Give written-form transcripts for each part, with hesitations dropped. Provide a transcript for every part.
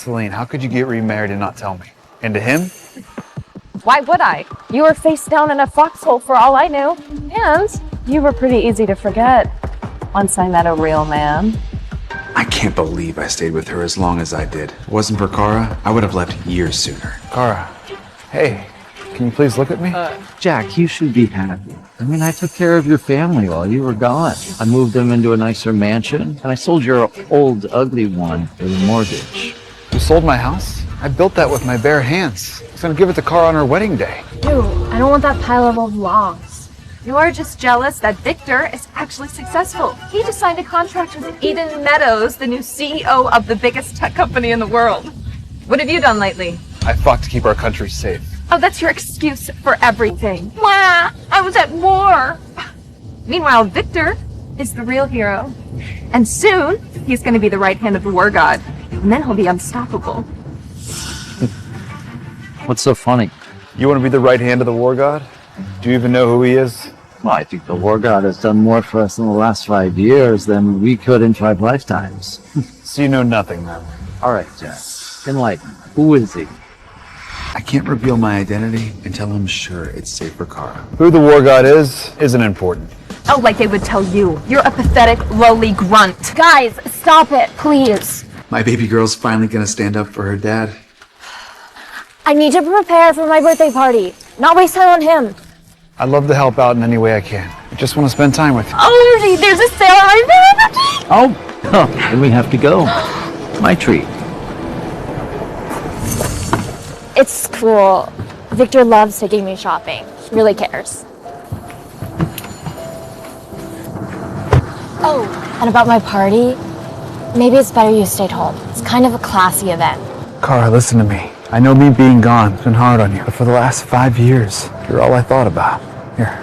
Celine, how could you get remarried and not tell me? And to him? Why would I? You were face down in a foxhole for all I knew. And you were pretty easy to forget once I met a real man. I can't believe I stayed with her as long as I did. If it wasn't for Kara, I would have left years sooner. Kara, hey, can you please look at me? Jack, you should be happy. I mean, I took care of your family while you were gone. I moved them into a nicer mansion, and I sold your old, ugly one for the mortgage. You sold my house? I built that with my bare hands. I was gonna give it to Kara on her wedding day. Dude, I don't want that pile of old logs. You're just jealous that Victor is actually successful. He just signed a contract with Eden Meadows, the new CEO of the biggest tech company in the world. What have you done lately? I fought to keep our country safe. Oh, that's your excuse for everything. Wah! I was at war. Meanwhile, Victor is the real hero. And soon, he's going to be the right hand of the war god. And then he'll be unstoppable. What's so funny? You want to be the right hand of the war god? Do you even know who he is? Well, I think the war god has done more for us in the last 5 years than we could in 5 lifetimes. So you know nothing then? All right, Jack. Enlighten. Who is he? I can't reveal my identity until I'm sure it's safe for Kara. Who the war god is, isn't important. Oh, like they would tell you. You're a pathetic, lowly grunt. Guys, stop it, please. My baby girl's finally gonna stand up for her dad. I need to prepare for my birthday party. Not waste time on him. I'd love to help out in any way I can. I just want to spend time with you. Oh, there's a sale right there. Oh, then we have to go. My treat. It's cool. Victor loves taking me shopping. He really cares. Oh, and about my party, maybe it's better you stayed home. It's kind of a classy event. Kara, listen to me. I know me being gone has been hard on you, but for the last 5 years, you're all I thought about. Here,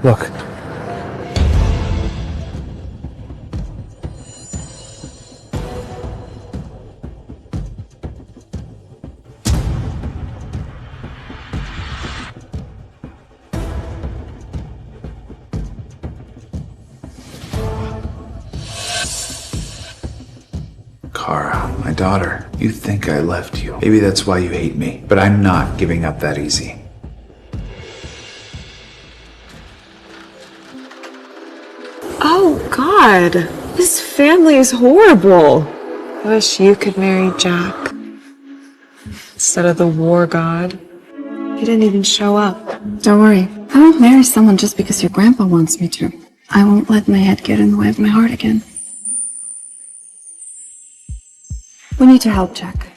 look. Kara, my daughter, you think I left you. Maybe that's why you hate me, but I'm not giving up that easy. Oh, God. This family is horrible. I wish you could marry Jack instead of the war god. He didn't even show up. Don't worry. I won't marry someone just because your grandpa wants me to. I won't let my head get in the way of my heart again. We need your help, Jack.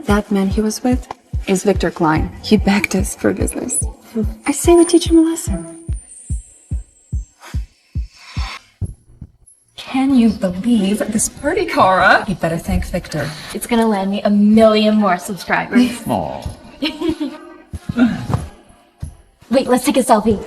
That man he was with is Victor Klein. He begged us for business. I say we teach him a lesson. Can you believe this party, Kara? You better thank Victor. It's gonna land me 1,000,000 more subscribers. Aw. Wait, let's take a selfie.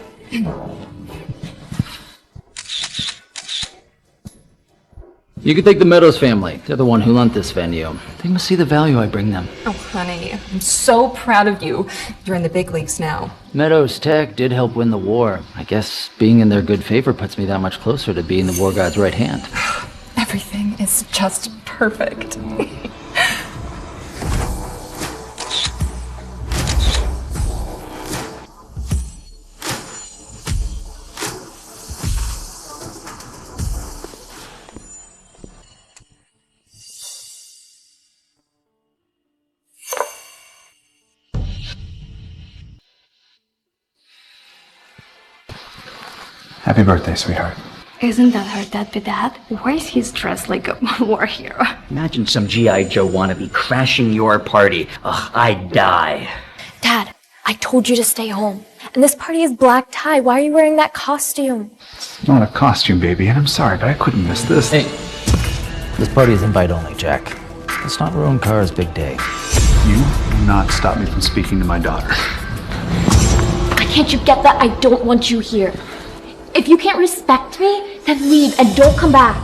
You could thank the Meadows family. They're the one who lent this venue. They must see the value I bring them. Oh, honey, I'm so proud of you. You're in the big leagues now. Meadows Tech did help win the war. I guess being in their good favor puts me that much closer to being the war god's right hand. Everything is just perfect. Happy birthday, sweetheart. Isn't that her deadbeat dad? Why is he dressed like a war hero? Imagine some G.I. Joe wannabe crashing your party. Ugh, I'd die. Dad, I told you to stay home. And this party is black tie. Why are you wearing that costume? It's not a costume, baby, and I'm sorry, but I couldn't miss this. Hey, this party is invite only, Jack. Let's not ruin Kara's big day. You will not stop me from speaking to my daughter. Can't you get that? I don't want you here. If you can't respect me, then leave and don't come back.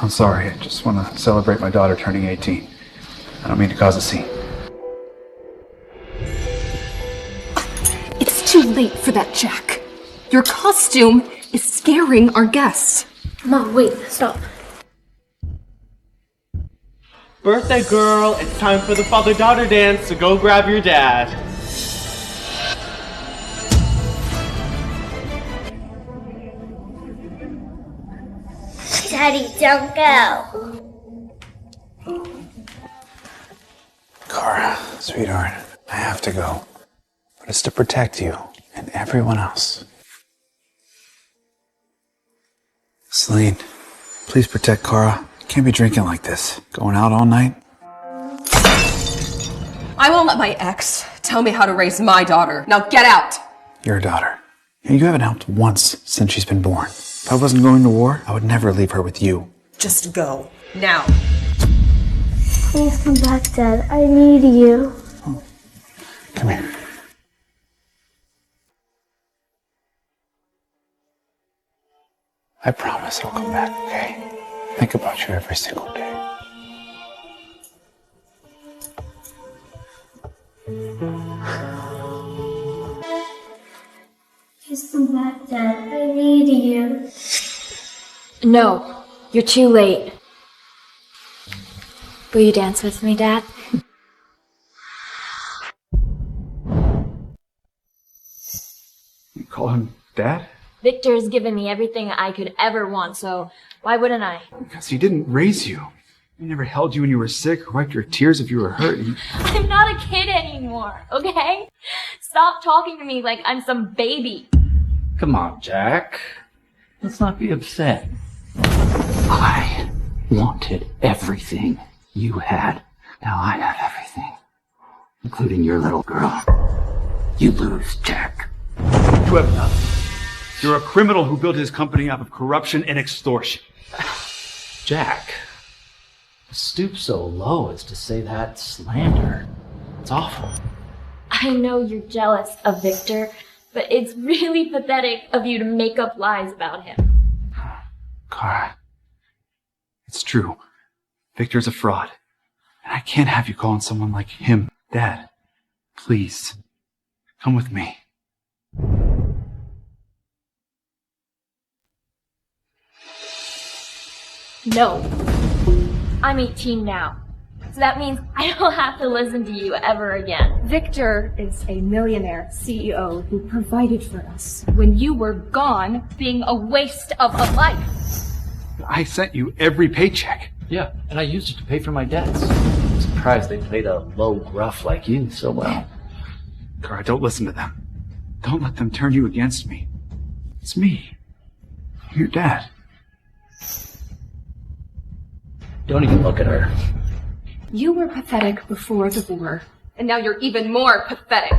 I'm sorry, I just want to celebrate my daughter turning 18. I don't mean to cause a scene. It's too late for that, Jack. Your costume is scaring our guests. Mom, wait, stop. Birthday girl, it's time for the father-daughter dance, so go grab your dad. Daddy, don't go. Kara, sweetheart, I have to go. But it's to protect you and everyone else. Celine, please protect Kara. You can't be drinking like this. Going out all night. I won't let my ex tell me how to raise my daughter. Now get out! Your daughter. You haven't helped once since she's been born. If I wasn't going to war, I would never leave her with you. Just go. Now. Please come back, Dad. I need you. Come here. I promise I'll come back, okay? Think about you every single day. Please come back, Dad. I need you. No, you're too late. Will you dance with me, Dad? You call him Dad? Victor's given me everything I could ever want, so why wouldn't I? Because he didn't raise you. He never held you when you were sick or wiped your tears if you were hurt. I'm not a kid anymore, okay? Stop talking to me like I'm some baby. Come on, Jack. Let's not be upset. I wanted everything you had. Now I have everything, including your little girl. You lose, Jack. You have nothing. You're a criminal who built his company up of corruption and extortion. Jack, stoop so low as to say that slander. It's awful. I know you're jealous of Victor, but it's really pathetic of you to make up lies about him. Kara, it's true. Victor's a fraud. And I can't have you calling someone like him Dad. Please, come with me. No. I'm 18 now. So that means I don't have to listen to you ever again. Victor is a millionaire CEO who provided for us when you were gone, being a waste of a life. I sent you every paycheck. Yeah, and I used it to pay for my debts. I'm surprised they played a low gruff like you so well. Kara, don't listen to them. Don't let them turn you against me. It's me. I'm your dad. Don't even look at her. You were pathetic before the war, and now you're even more pathetic.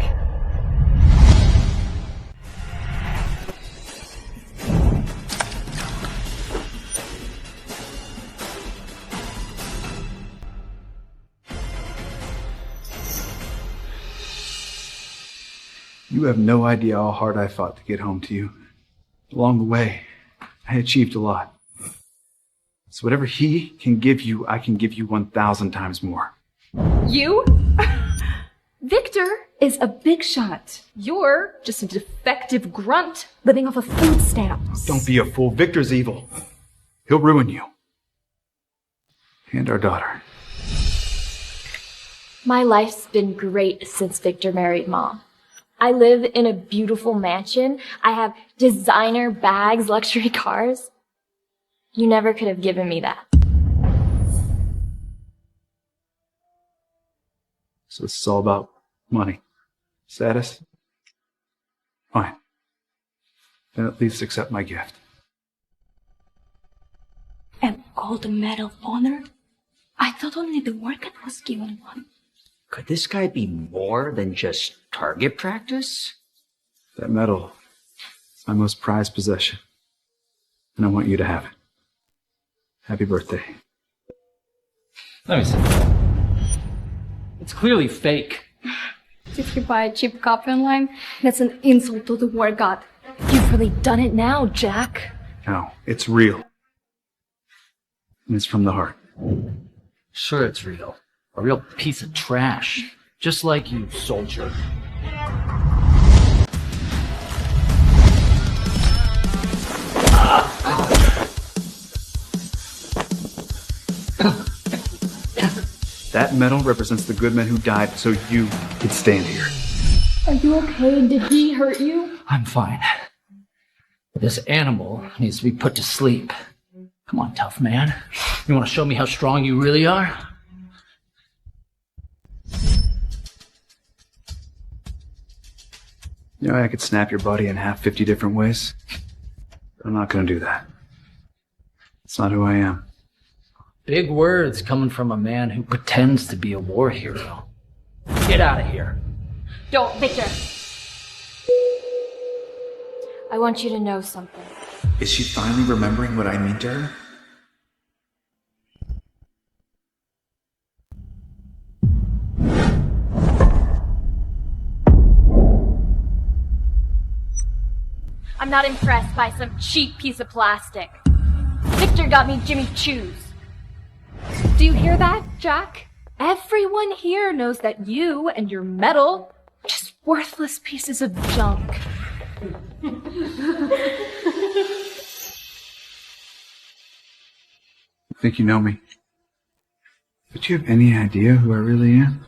You have no idea how hard I fought to get home to you. Along the way, I achieved a lot. So whatever he can give you, I can give you 1,000 times more. You? Victor is a big shot. You're just a defective grunt living off of food stamps. Don't be a fool. Victor's evil. He'll ruin you. And our daughter. My life's been great since Victor married Mom. I live in a beautiful mansion. I have designer bags, luxury cars. You never could have given me that. So this is all about money. Status? Fine. Then at least accept my gift. An gold medal of honor? I thought only the worker was given one. Could this guy be more than just target practice? That medal is my most prized possession. And I want you to have it. Happy birthday. Let me see. It's clearly fake. If you buy a cheap copy online, that's an insult to the war god. You've really done it now, Jack. No, it's real. And it's from the heart. Sure, it's real. A real piece of trash. Just like you, soldier. That medal represents the good men who died so you could stand here. Are you okay? Did he hurt you? I'm fine. This animal needs to be put to sleep. Come on, tough man. You want to show me how strong you really are? You know, I could snap your body in half 50 different ways. But I'm not gonna do that. It's not who I am. Big words coming from a man who pretends to be a war hero. Get out of here. Don't, Victor. I want you to know something. Is she finally remembering what I mean to her? I'm not impressed by some cheap piece of plastic. Victor got me Jimmy Choo's. Do you hear that, Jack? Everyone here knows that you and your medal are just worthless pieces of junk. I think you know me. But do you have any idea who I really am?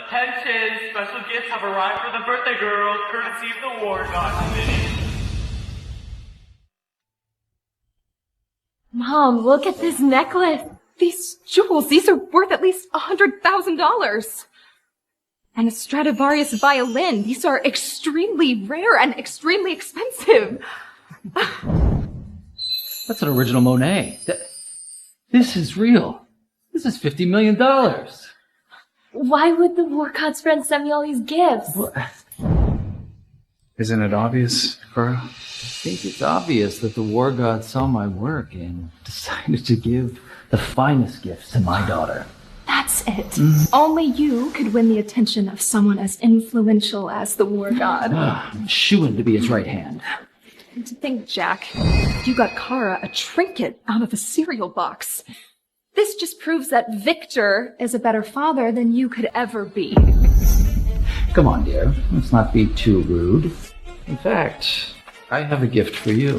Attention! Special gifts have arrived for the birthday girl, courtesy of the War God Committee. Mom, look at this necklace. These jewels, these are worth at least $100,000. And a Stradivarius violin, these are extremely rare and extremely expensive. That's an original Monet. This is real. This is $50 million. Why would the war god's friend send me all these gifts? Isn't it obvious, Cora? I think it's obvious that the war god saw my work and decided to give the finest gifts to my daughter. That's it. Only you could win the attention of someone as influential as the war god. Shoo-in to be his right hand. And to think, Jack, you got Kara a trinket out of a cereal box. This just proves that Victor is a better father than you could ever be. Come on, dear. Let's not be too rude. In fact, I have a gift for you.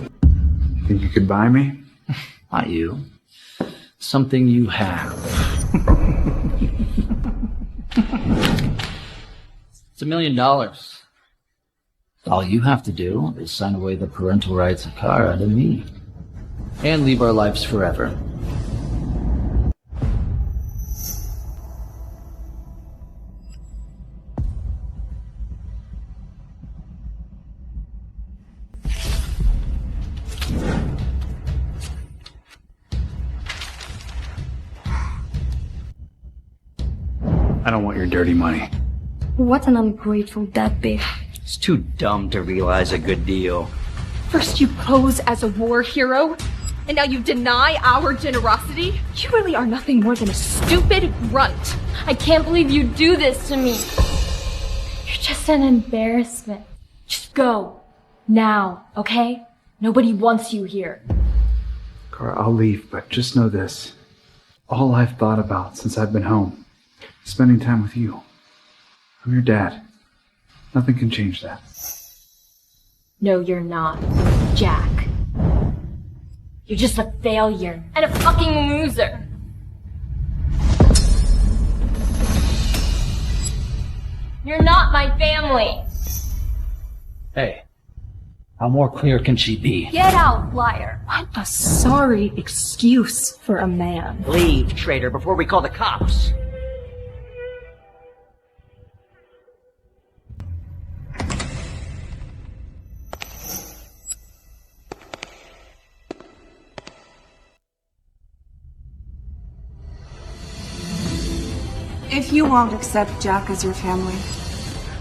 Think you could buy me? Not you. Something you have. It's $1 million. All you have to do is sign away the parental rights of Kara to me. And leave our lives forever. I don't want your dirty money. What an ungrateful deadbeat. It's too dumb to realize a good deal. First you pose as a war hero, and now you deny our generosity? You really are nothing more than a stupid runt. I can't believe you do this to me. You're just an embarrassment. Just go. Now, okay? Nobody wants you here. Cora, I'll leave, but just know this. All I've thought about since I've been home is spending time with you. I'm your dad. Nothing can change that. No, you're not, Jack. You're just a failure and a fucking loser. You're not my family. Hey, how more clear can she be? Get out, liar. What a sorry excuse for a man. Leave, traitor, before we call the cops. If you won't accept Jack as your family,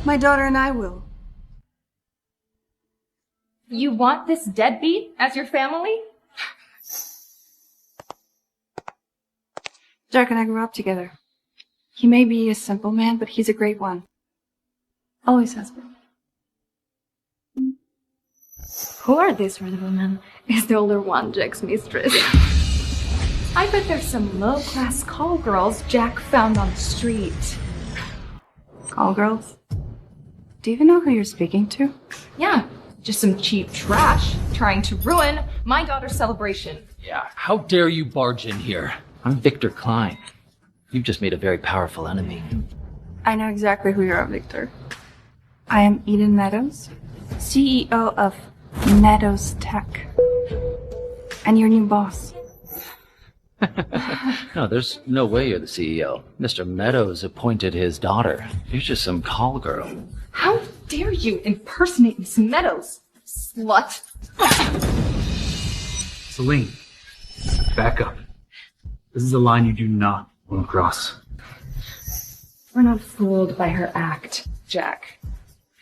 my daughter and I will. You want this deadbeat as your family? Jack and I grew up together. He may be a simple man, but he's a great one. Always has been. Who are these red women? Is the older one Jack's mistress? I bet there's some low-class call girls Jack found on the street. Call girls? Do you even know who you're speaking to? Yeah, just some cheap trash trying to ruin my daughter's celebration. Yeah, how dare you barge in here? I'm Victor Klein. You've just made a very powerful enemy. I know exactly who you are, Victor. I am Eden Meadows, CEO of Meadows Tech. And your new boss. No, there's no way you're the CEO. Mr. Meadows appointed his daughter. You're just some call girl. How dare you impersonate Miss Meadows, slut? Celine, back up. This is a line you do not want to cross. We're not fooled by her act, Jack.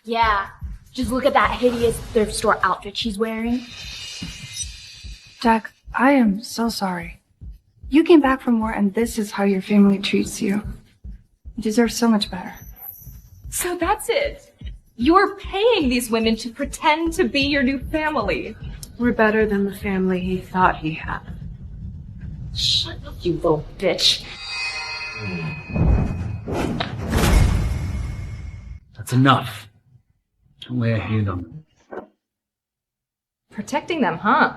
Yeah, just look at that hideous thrift store outfit she's wearing. Jack, I am so sorry. You came back from war and this is how your family treats you. You deserve so much better. So that's it. You're paying these women to pretend to be your new family. We're better than the family he thought he had. Shut up, you little bitch. That's enough. Don't lay a hand on them. Protecting them, huh?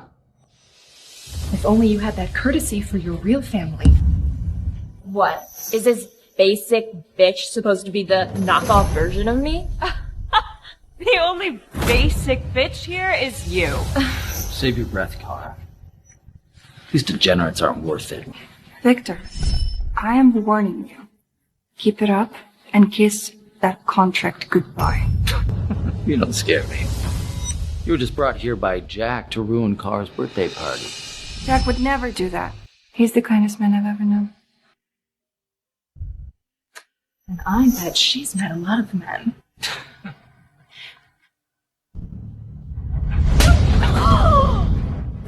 If only you had that courtesy for your real family. What? Is this basic bitch supposed to be the knockoff version of me? The only basic bitch here is you. Save your breath, Kara. These degenerates aren't worth it. Victor, I am warning you. Keep it up and kiss that contract goodbye. You don't scare me. You were just brought here by Jack to ruin Kara's birthday party. Jack would never do that. He's the kindest man I've ever known. And I bet she's met a lot of men.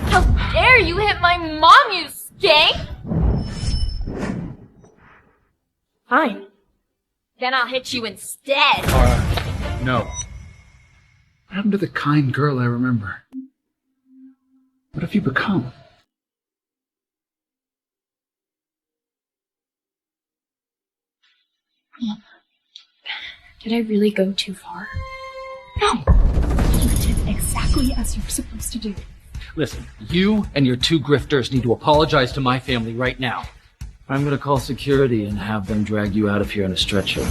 How dare you hit my mom, you skank! Fine. Then I'll hit you instead. No. What happened to the kind girl I remember? What have you become? Did I really go too far? No. You did exactly as you were supposed to do. Listen, you and your two grifters need to apologize to my family right now. I'm gonna call security and have them drag you out of here on a stretcher.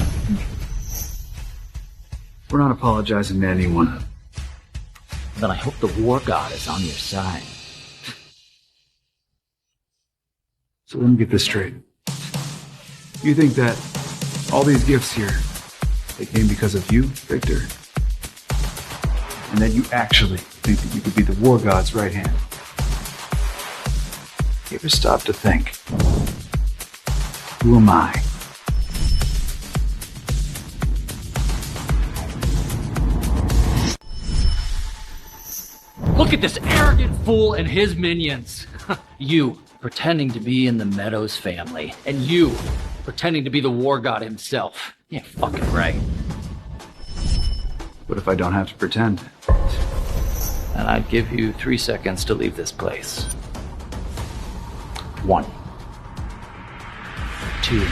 We're not apologizing to anyone. Then I hope the war god is on your side. So let me get this straight. You think that all these gifts here, they came because of you, Victor? And that you actually think that you could be the war god's right hand? You ever stop to think? Who am I? Look at this arrogant fool and his minions. You, pretending to be in the Meadows family. And you, pretending to be the war god himself. Yeah, fucking right. What if I don't have to pretend? And I'd give you 3 seconds to leave this place. 1, 2.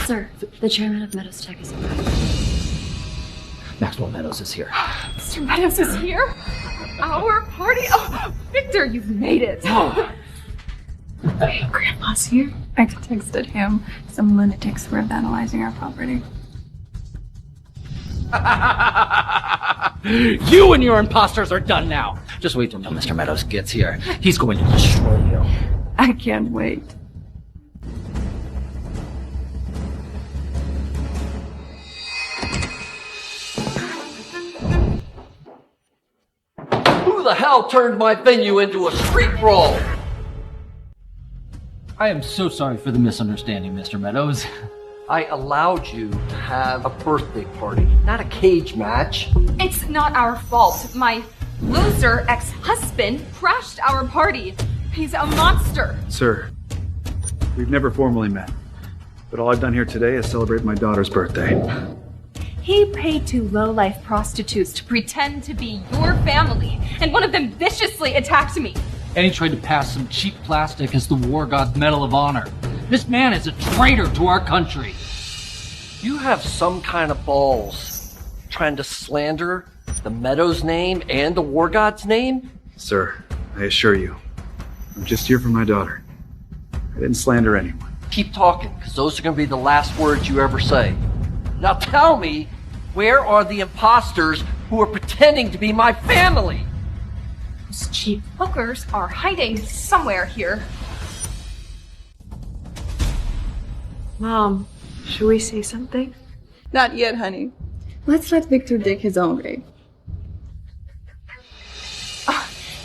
Sir, the chairman of Meadows Tech is arrived. Maxwell Meadows is here. Mr. Meadows is here? Our party? Oh, Victor, you've made it. Grandpa's here. I texted him. Some lunatics were vandalizing our property. You and your imposters are done now. Just wait until Mr. Meadows gets here. He's going to destroy you. I can't wait. Who the hell turned my venue into a street brawl? I am so sorry for the misunderstanding, Mr. Meadows. I allowed you to have a birthday party, not a cage match. It's not our fault. My loser ex-husband crashed our party. He's a monster. Sir, we've never formally met, but all I've done here today is celebrate my daughter's birthday. He paid 2 low-life prostitutes to pretend to be your family, and one of them viciously attacked me. And he tried to pass some cheap plastic as the war god's Medal of Honor. This man is a traitor to our country. You have some kind of balls trying to slander the Meadows name and the war god's name? Sir, I assure you, I'm just here for my daughter. I I didn't slander anyone. Keep talking, because those are going to be the last words you ever say. Now tell me, where are the imposters who are pretending to be my family? Those cheap hookers are hiding somewhere here. Mom, should we say something? Not yet, honey. Let's let Victor dig his own grave.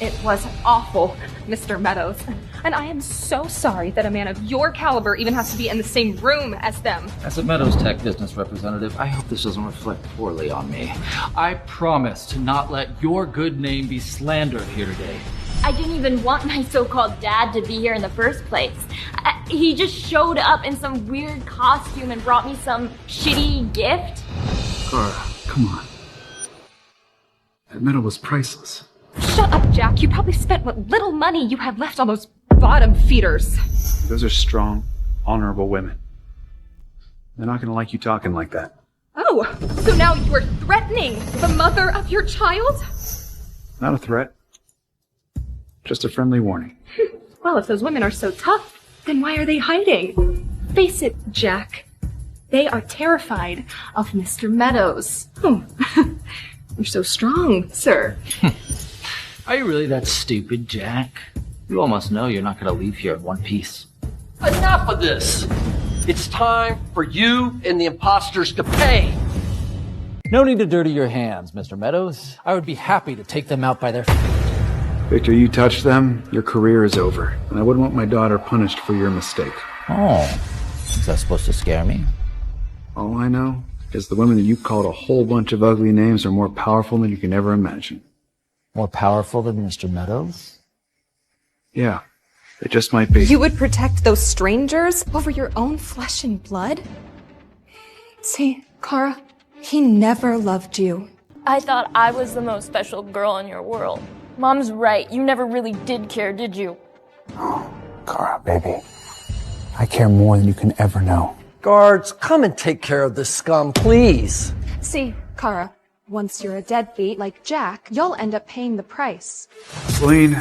It was awful, Mr. Meadows. And I am so sorry that a man of your caliber even has to be in the same room as them. As a Meadows Tech business representative, I hope this doesn't reflect poorly on me. I promise to not let your good name be slandered here today. I didn't even want my so-called dad to be here in the first place. He just showed up in some weird costume and brought me some shitty gift. Kara, come on. That medal was priceless. Shut up, Jack. You probably spent what little money you had left on those bottom feeders. Those are strong, honorable women. They're not gonna like you talking like that. Oh, so now you are threatening the mother of your child? Not a threat. Just a friendly warning. Well, if those women are so tough, then why are they hiding? Face it, Jack. They are terrified of Mr. Meadows. You're so strong, sir. Are you really that stupid, Jack? You almost know you're not going to leave here in one piece. Enough of this! It's time for you and the imposters to pay! No need to dirty your hands, Mr. Meadows. I would be happy to take them out by their feet. Victor, you touch them, your career is over. And I wouldn't want my daughter punished for your mistake. Oh, is that supposed to scare me? All I know is the women that you called a whole bunch of ugly names are more powerful than you can ever imagine. More powerful than Mr. Meadows? Yeah, it just might be. You would protect those strangers over your own flesh and blood? See, Kara, he never loved you. I thought I was the most special girl in your world. Mom's right. You never really did care, did you? Oh, Kara, baby. I care more than you can ever know. Guards, come and take care of this scum, please. See, Kara, once you're a deadbeat like Jack, you'll end up paying the price. Celine,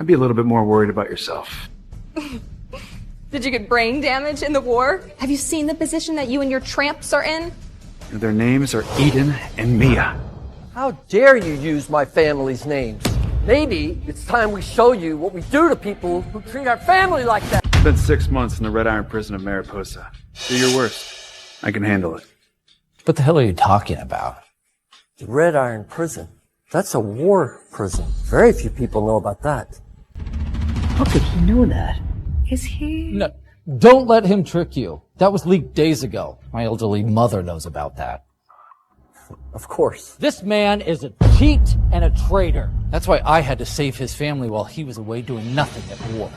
I'd be a little bit more worried about yourself. Did you get brain damage in the war? Have you seen the position that you and your tramps are in? Their names are Eden and Mia. How dare you use my family's names? Maybe it's time we show you what we do to people who treat our family like that. Spent 6 months in the Red Iron prison of Mariposa. Do your worst. I can handle it. What the hell are you talking about? The Red Iron prison. That's a war prison. Very few people know about that. How could he know that? Is he? No, don't let him trick you. That was leaked days ago. My elderly mother knows about that. Of course. This man is a cheat and a traitor. That's why I had to save his family while he was away doing nothing at war.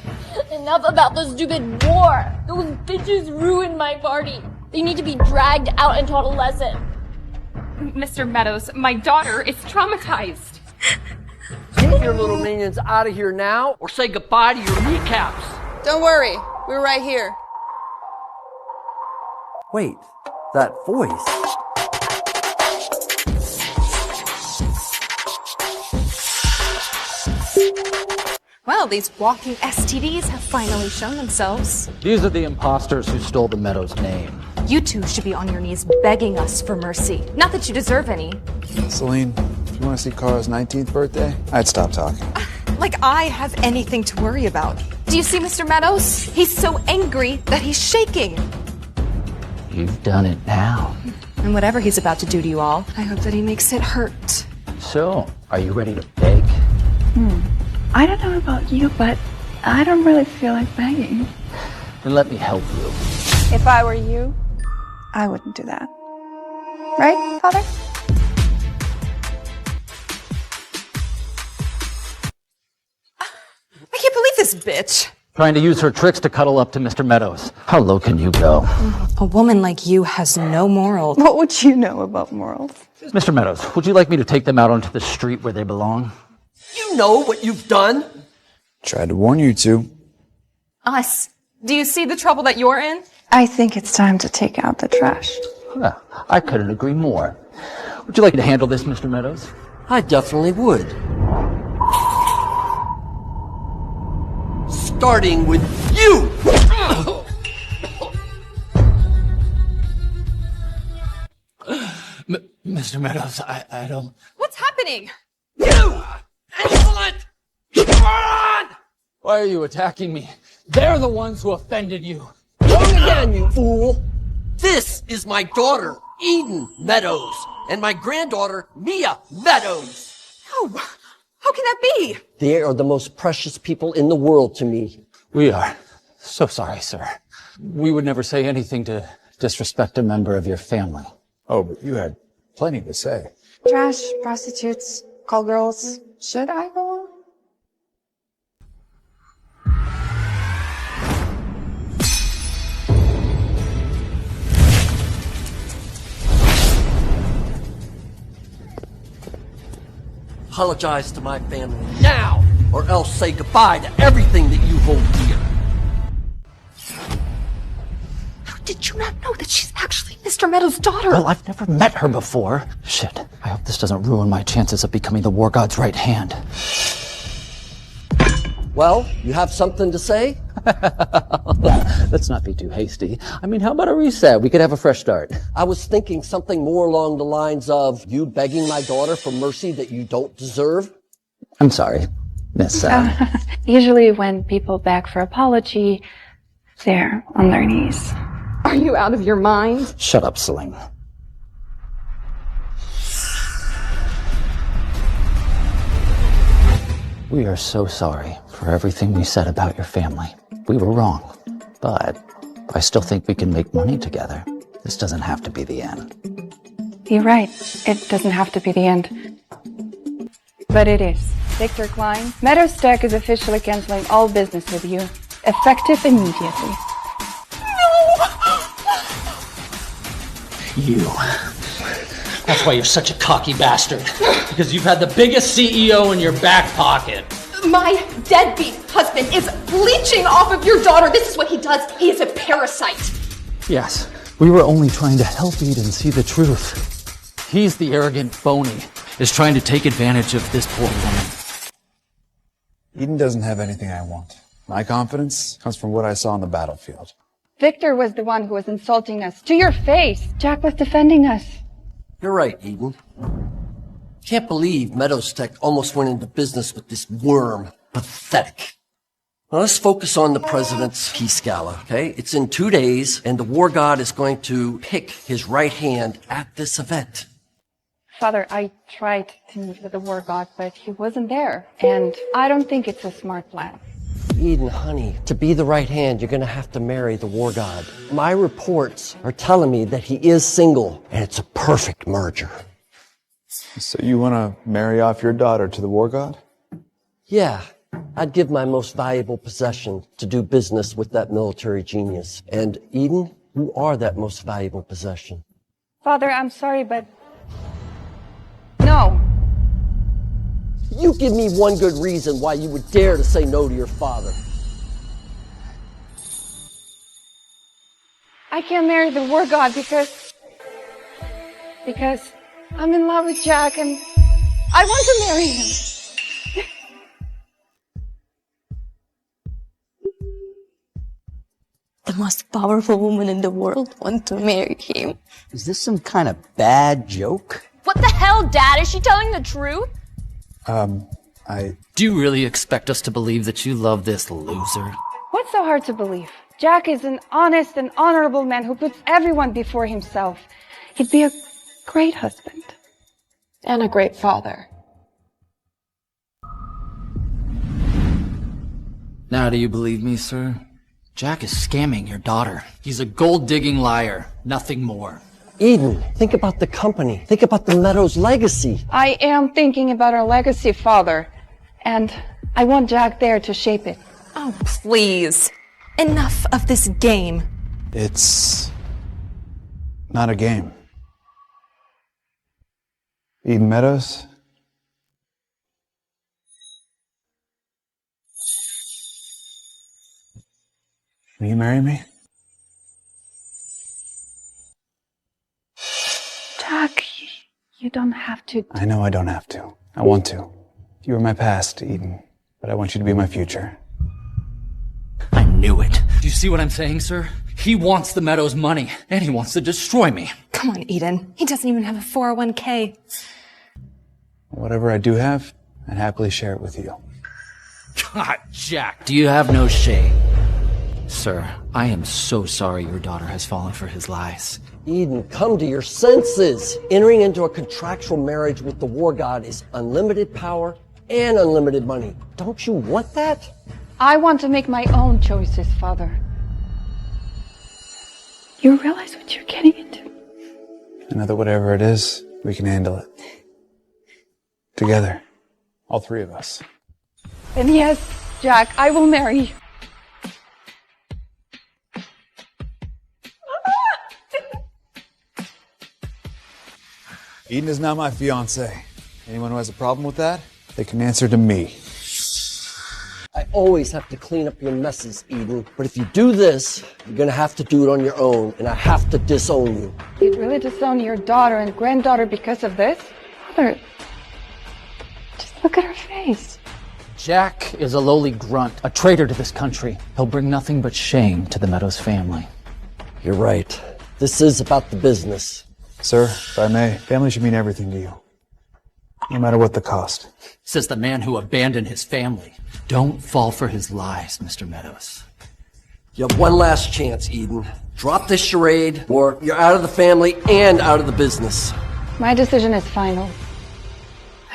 Enough about the stupid war. Those bitches ruined my party. They need to be dragged out and taught a lesson. Mr. Meadows, my daughter is traumatized. Get your little minions out of here now, or say goodbye to your kneecaps. Don't worry, we're right here. Wait, that voice. Well, these walking STDs have finally shown themselves. These are the imposters who stole the Meadows name. You two should be on your knees begging us for mercy. Not that you deserve any. Celine, if you want to see Kara's 19th birthday, I'd stop talking. Like I have anything to worry about. Do you see Mr. Meadows? He's so angry that he's shaking. You've done it now. And whatever he's about to do to you all, I hope that he makes it hurt. So, are you ready to beg? I don't know about you, but I don't really feel like begging. Then let me help you. If I were you, I wouldn't do that. Right, Father? I can't believe this bitch. Trying to use her tricks to cuddle up to Mr. Meadows. How low can you go? A woman like you has no morals. What would you know about morals? Mr. Meadows, would you like me to take them out onto the street where they belong? You know what you've done. Tried to warn you two. Us. Do you see the trouble that you're in? I think it's time to take out the trash. Well, I couldn't agree more. Would you like to handle this, Mr. Meadows? I definitely would. Starting with you! Mr. Meadows, I don't... What's happening? You! Insolent! Come on! Why are you attacking me? They're the ones who offended you. Wrong again, you fool! This is my daughter, Eden Meadows, and my granddaughter, Mia Meadows. Oh, how can that be? They are the most precious people in the world to me. We are so sorry, sir. We would never say anything to disrespect a member of your family. Oh, but you had plenty to say. Trash, prostitutes, call girls. Should I go on? Apologize to my family now, or else say goodbye to everything that you hold dear. How did you not know that she's actually Mr. Meadows' daughter? Well, I've never met her before. Shit. I hope this doesn't ruin my chances of becoming the War God's right hand. Well, you have something to say? Let's not be too hasty. I mean, how about a reset? We could have a fresh start. I was thinking something more along the lines of you begging my daughter for mercy that you don't deserve. I'm sorry, Miss. Usually when people beg for apology, they're on their knees. Are you out of your mind? Shut up, Celine. We are so sorry for everything we said about your family. We were wrong, but I still think we can make money together. This doesn't have to be the end. You're right. It doesn't have to be the end. But it is. Victor Klein, Meadows Tech is officially canceling all business with you. Effective immediately. You. That's why you're such a cocky bastard. Because you've had the biggest CEO in your back pocket. My deadbeat husband is leeching off of your daughter. This is what he does. He is a parasite. Yes, we were only trying to help Eden see the truth. He's the arrogant phony, is trying to take advantage of this poor woman. Eden doesn't have anything I want. My confidence comes from what I saw on the battlefield. Victor was the one who was insulting us. To your face. Jack was defending us. You're right, Eden. Can't believe Meadows Tech almost went into business with this worm. Pathetic. Now let's focus on the president's peace gala, okay? It's in 2 days, and the war god is going to pick his right hand at this event. Father, I tried to meet with the war god, but he wasn't there. And I don't think it's a smart plan. Eden, honey, to be the right hand, you're gonna have to marry the war god. My reports are telling me that he is single, and it's a perfect merger. So you want to marry off your daughter to the war god? Yeah, I'd give my most valuable possession to do business with that military genius. And Eden, you are that most valuable possession. Father, I'm sorry, but no. You give me one good reason why you would dare to say no to your father. I can't marry the war god because I'm in love with Jack and I want to marry him. The most powerful woman in the world wants to marry him. Is this some kind of bad joke? What the hell, Dad? Is she telling the truth? Do you really expect us to believe that you love this loser? What's so hard to believe? Jack is an honest and honorable man who puts everyone before himself. He'd be a great husband. And a great father. Now do you believe me, sir? Jack is scamming your daughter. He's a gold-digging liar, nothing more. Eden, think about the company. Think about the Meadows legacy. I am thinking about our legacy, Father. And I want Jack there to shape it. Oh, please. Enough of this game. It's not a game. Eden Meadows? Will you marry me? Jack, you don't have to. I know I don't have to. I want to. You were my past, Eden, but I want you to be my future. I knew it. Do you see what I'm saying, sir? He wants the Meadows money, and he wants to destroy me. Come on, Eden. He doesn't even have a 401k. Whatever I do have, I'd happily share it with you. God, Jack, do you have no shame? Sir, I am so sorry your daughter has fallen for his lies. Eden, come to your senses. Entering into a contractual marriage with the war god is unlimited power and unlimited money. Don't you want that? I want to make my own choices, Father. You realize what you're getting into? I know that whatever it is, we can handle it. Together. All three of us. And yes, Jack, I will marry you. Eden is now my fiance. Anyone who has a problem with that, they can answer to me. I always have to clean up your messes, Eden. But if you do this, you're gonna have to do it on your own, and I have to disown you. You'd really disown your daughter and granddaughter because of this? Father, just look at her face. Jack is a lowly grunt, a traitor to this country. He'll bring nothing but shame to the Meadows family. You're right. This is about the business. Sir, if I may, family should mean everything to you. No matter what the cost. Says the man who abandoned his family. Don't fall for his lies, Mr. Meadows. You have one last chance, Eden. Drop this charade, or you're out of the family and out of the business. My decision is final.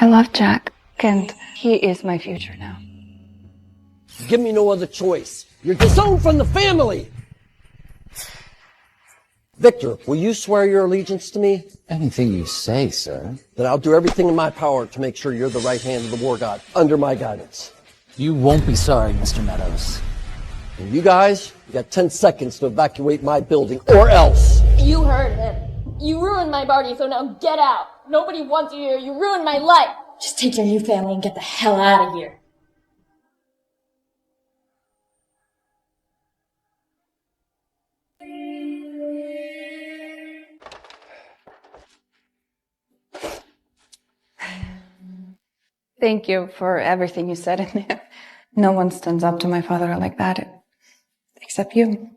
I love Jack, and he is my future now. Give me no other choice. You're disowned from the family! Victor, will you swear your allegiance to me? Anything you say, sir. Then I'll do everything in my power to make sure you're the right hand of the war god, under my guidance. You won't be sorry, Mr. Meadows. And you guys, you got 10 seconds to evacuate my building, or else. You heard him. You ruined my party, so now get out. Nobody wants you here. You ruined my life. Just take your new family and get the hell out of here. Thank you for everything you said in there. No one stands up to my father like that, except you.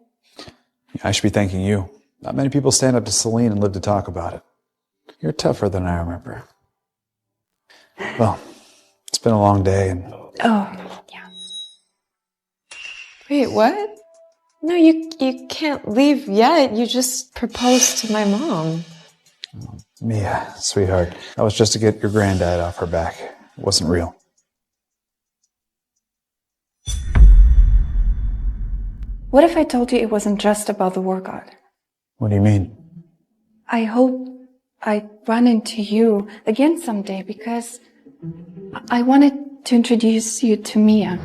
I should be thanking you. Not many people stand up to Celine and live to talk about it. You're tougher than I remember. Well, it's been a long day and... Oh, yeah. Wait, what? No, you can't leave yet. You just proposed to my mom. Mia, sweetheart, that was just to get your granddad off her back. It wasn't real. What if I told you it wasn't just about the war god? What do you mean? I hope I run into you again someday because I wanted to introduce you to Mia.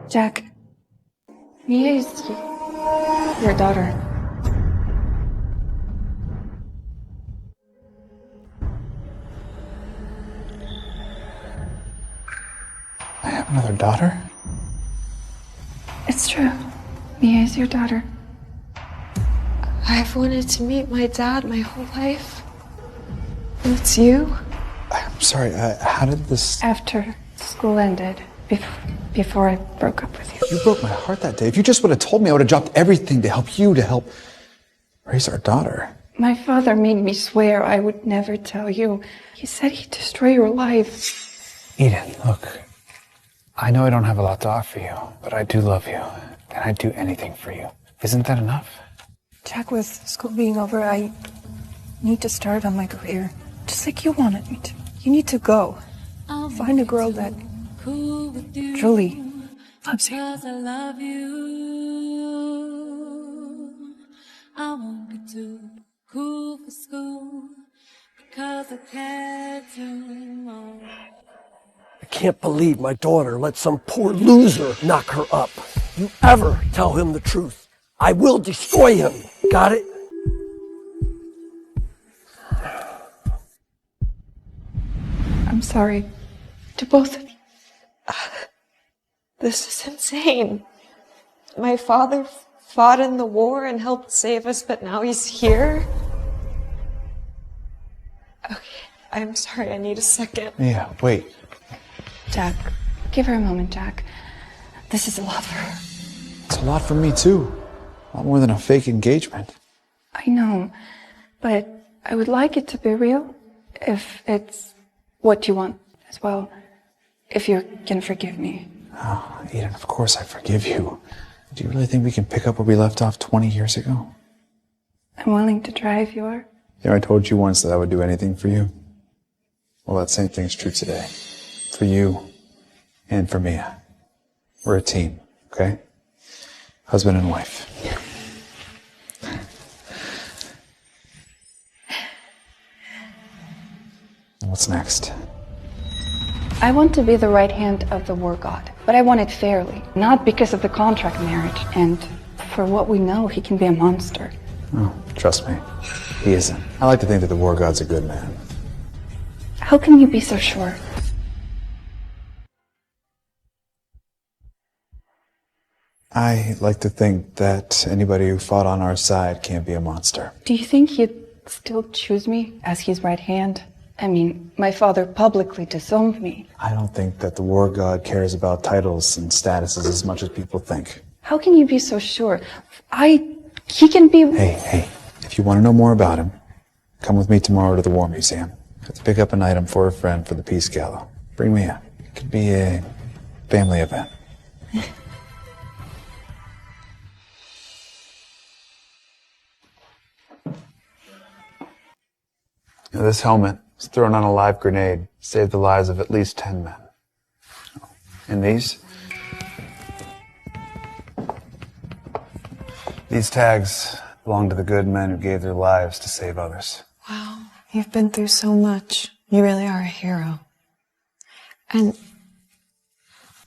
Jack, Mia is your daughter. I have another daughter? It's true. Mia is your daughter. I've wanted to meet my dad my whole life. And it's you? I'm sorry, how did this... After school ended, before I broke up with you. You broke my heart that day. If you just would have told me, I would have dropped everything to help you, to help raise our daughter. My father made me swear I would never tell you. He said he'd destroy your life. Eden, look. I know I don't have a lot to offer you, but I do love you, and I'd do anything for you. Isn't that enough? Jack, with school being over, I need to start on my career. Just like you wanted me to. You need to go. Find a girl that truly loves you. I love you. I won't be too cool for school because I care too much. I can't believe my daughter let some poor loser knock her up. You ever tell him the truth, I will destroy him. Got it? I'm sorry. To both of you. This is insane. My father fought in the war and helped save us, but now he's here? Okay, I'm sorry, I need a second. Yeah, wait. Jack, give her a moment, Jack. This is a lot for her. It's a lot for me, too. A lot more than a fake engagement. I know, but I would like it to be real, if it's what you want as well. If you can forgive me. Oh, Eden, of course I forgive you. Do you really think we can pick up where we left off 20 years ago? I'm willing to try if you are. You know, I told you once that I would do anything for you. Well, that same thing's true today. For you and for Mia. We're a team, okay? Husband and wife. What's next? I want to be the right hand of the war god, but I want it fairly, not because of the contract marriage. And for what we know, he can be a monster. Oh, trust me, he isn't. I like to think that the war god's a good man. How can you be so sure? I like to think that anybody who fought on our side can't be a monster. Do you think he'd still choose me as his right hand? I mean, my father publicly disowned me. I don't think that the war god cares about titles and statuses as much as people think. How can you be so sure? He can be... Hey, if you want to know more about him, come with me tomorrow to the War Museum. I have to pick up an item for a friend for the Peace Gala. Bring me up. It could be a family event. Now, this helmet was thrown on a live grenade, saved the lives of at least 10 men. And these tags belong to the good men who gave their lives to save others. Wow, you've been through so much. You really are a hero. And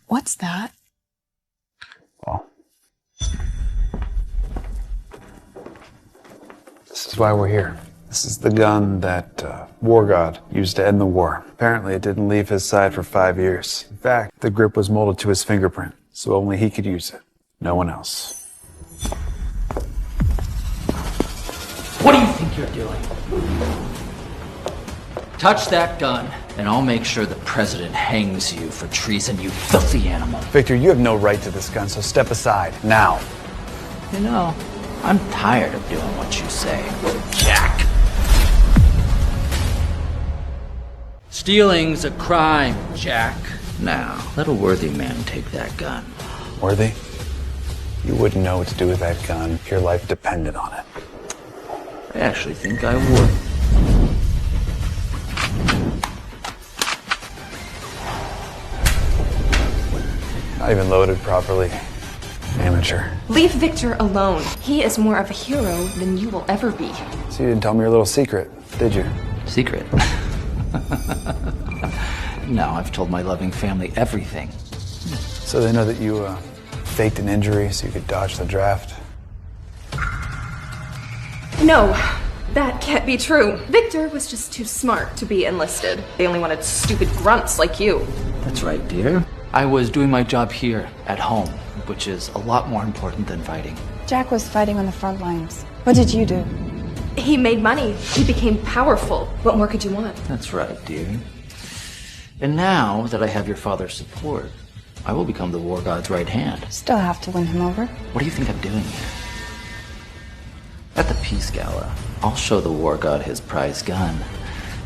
what's that? Well, this is why we're here. This is the gun that War God used to end the war. Apparently, it didn't leave his side for 5 years. In fact, the grip was molded to his fingerprint, so only he could use it. No one else. What do you think you're doing? Touch that gun, and I'll make sure the president hangs you for treason, you filthy animal. Victor, you have no right to this gun, so step aside, now. You know, I'm tired of doing what you say, Jack. Stealing's a crime, Jack. Now, let a worthy man take that gun. Worthy? You wouldn't know what to do with that gun if your life depended on it. I actually think I would. Not even loaded properly. Amateur. Leave Victor alone. He is more of a hero than you will ever be. So you didn't tell me your little secret, did you? Secret? No, I've told my loving family everything. So they know that you faked an injury so you could dodge the draft? No, that can't be true. Victor was just too smart to be enlisted. They only wanted stupid grunts like you. That's right, dear. I was doing my job here, at home, which is a lot more important than fighting. Jack was fighting on the front lines. What did you do? He made money. He became powerful. What more could you want? That's right, dear. And now that I have your father's support, I will become the war god's right hand. Still have to win him over. What do you think I'm doing here? At the Peace Gala, I'll show the war god his prize gun,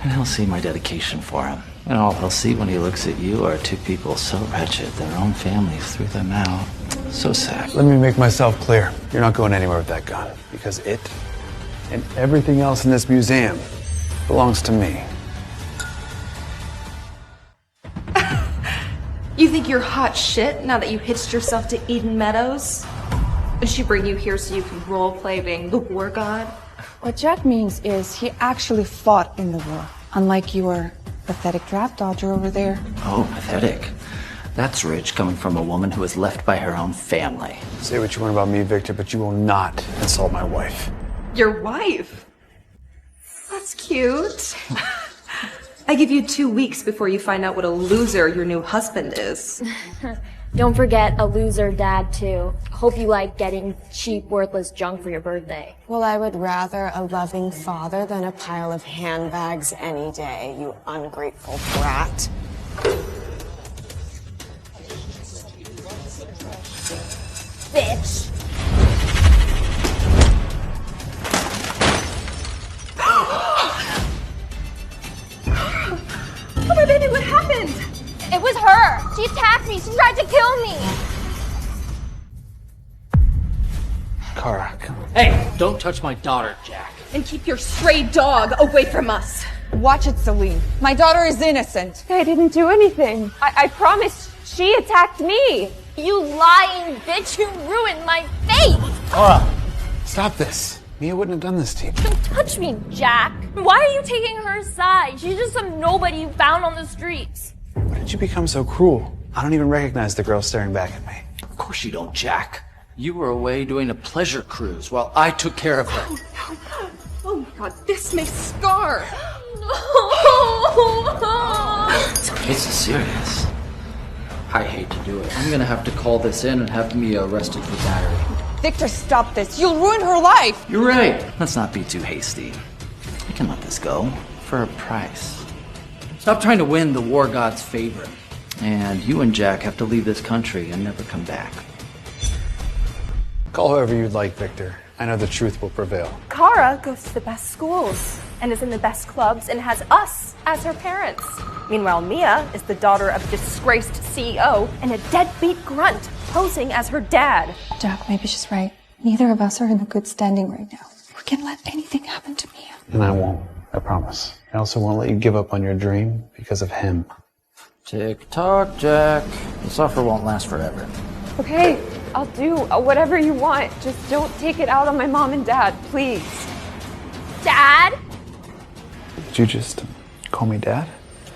and he'll see my dedication for him. And all he'll see when he looks at you are two people so wretched their own families threw them out. So sad. Let me make myself clear. You're not going anywhere with that gun, because it and everything else in this museum belongs to me. You think you're hot shit now that you hitched yourself to Eden Meadows? Did she bring you here so you can role-play being the war god? What Jack means is he actually fought in the war, unlike your pathetic draft dodger over there. Oh, pathetic. That's rich coming from a woman who was left by her own family. Say what you want about me, Victor, but you will not insult my wife. Your wife? That's cute. I give you 2 weeks before you find out what a loser your new husband is. Don't forget a loser dad, too. Hope you like getting cheap, worthless junk for your birthday. Well, I would rather a loving father than a pile of handbags any day, you ungrateful brat. Bitch. me! She tried to kill me! Kara, come on. Hey, don't touch my daughter, Jack. And keep your stray dog away from us. Watch it, Celine. My daughter is innocent. I didn't do anything. I promised she attacked me. You lying bitch! You ruined my face! Kara, stop this. Mia wouldn't have done this to you. Don't touch me, Jack! Why are you taking her side? She's just some nobody you found on the streets. Why did you become so cruel? I don't even recognize the girl staring back at me. Of course you don't, Jack. You were away doing a pleasure cruise while I took care of her. Oh my god, this may scar. This is serious. I hate to do it. I'm gonna have to call this in and have Mia arrested for battery. Victor, stop this. You'll ruin her life. You're right. Let's not be too hasty. I can let this go for a price. Stop trying to win the war god's favor. And you and Jack have to leave this country and never come back. Call whoever you'd like, Victor. I know the truth will prevail. Kara goes to the best schools and is in the best clubs and has us as her parents. Meanwhile, Mia is the daughter of a disgraced CEO and a deadbeat grunt posing as her dad. Jack, maybe she's right. Neither of us are in a good standing right now. We can't let anything happen to Mia. And I won't. I promise. I also won't let you give up on your dream because of him. Tick-tock, Jack. This offer won't last forever. Okay, I'll do whatever you want. Just don't take it out on my mom and dad, please. Dad? Did you just call me Dad?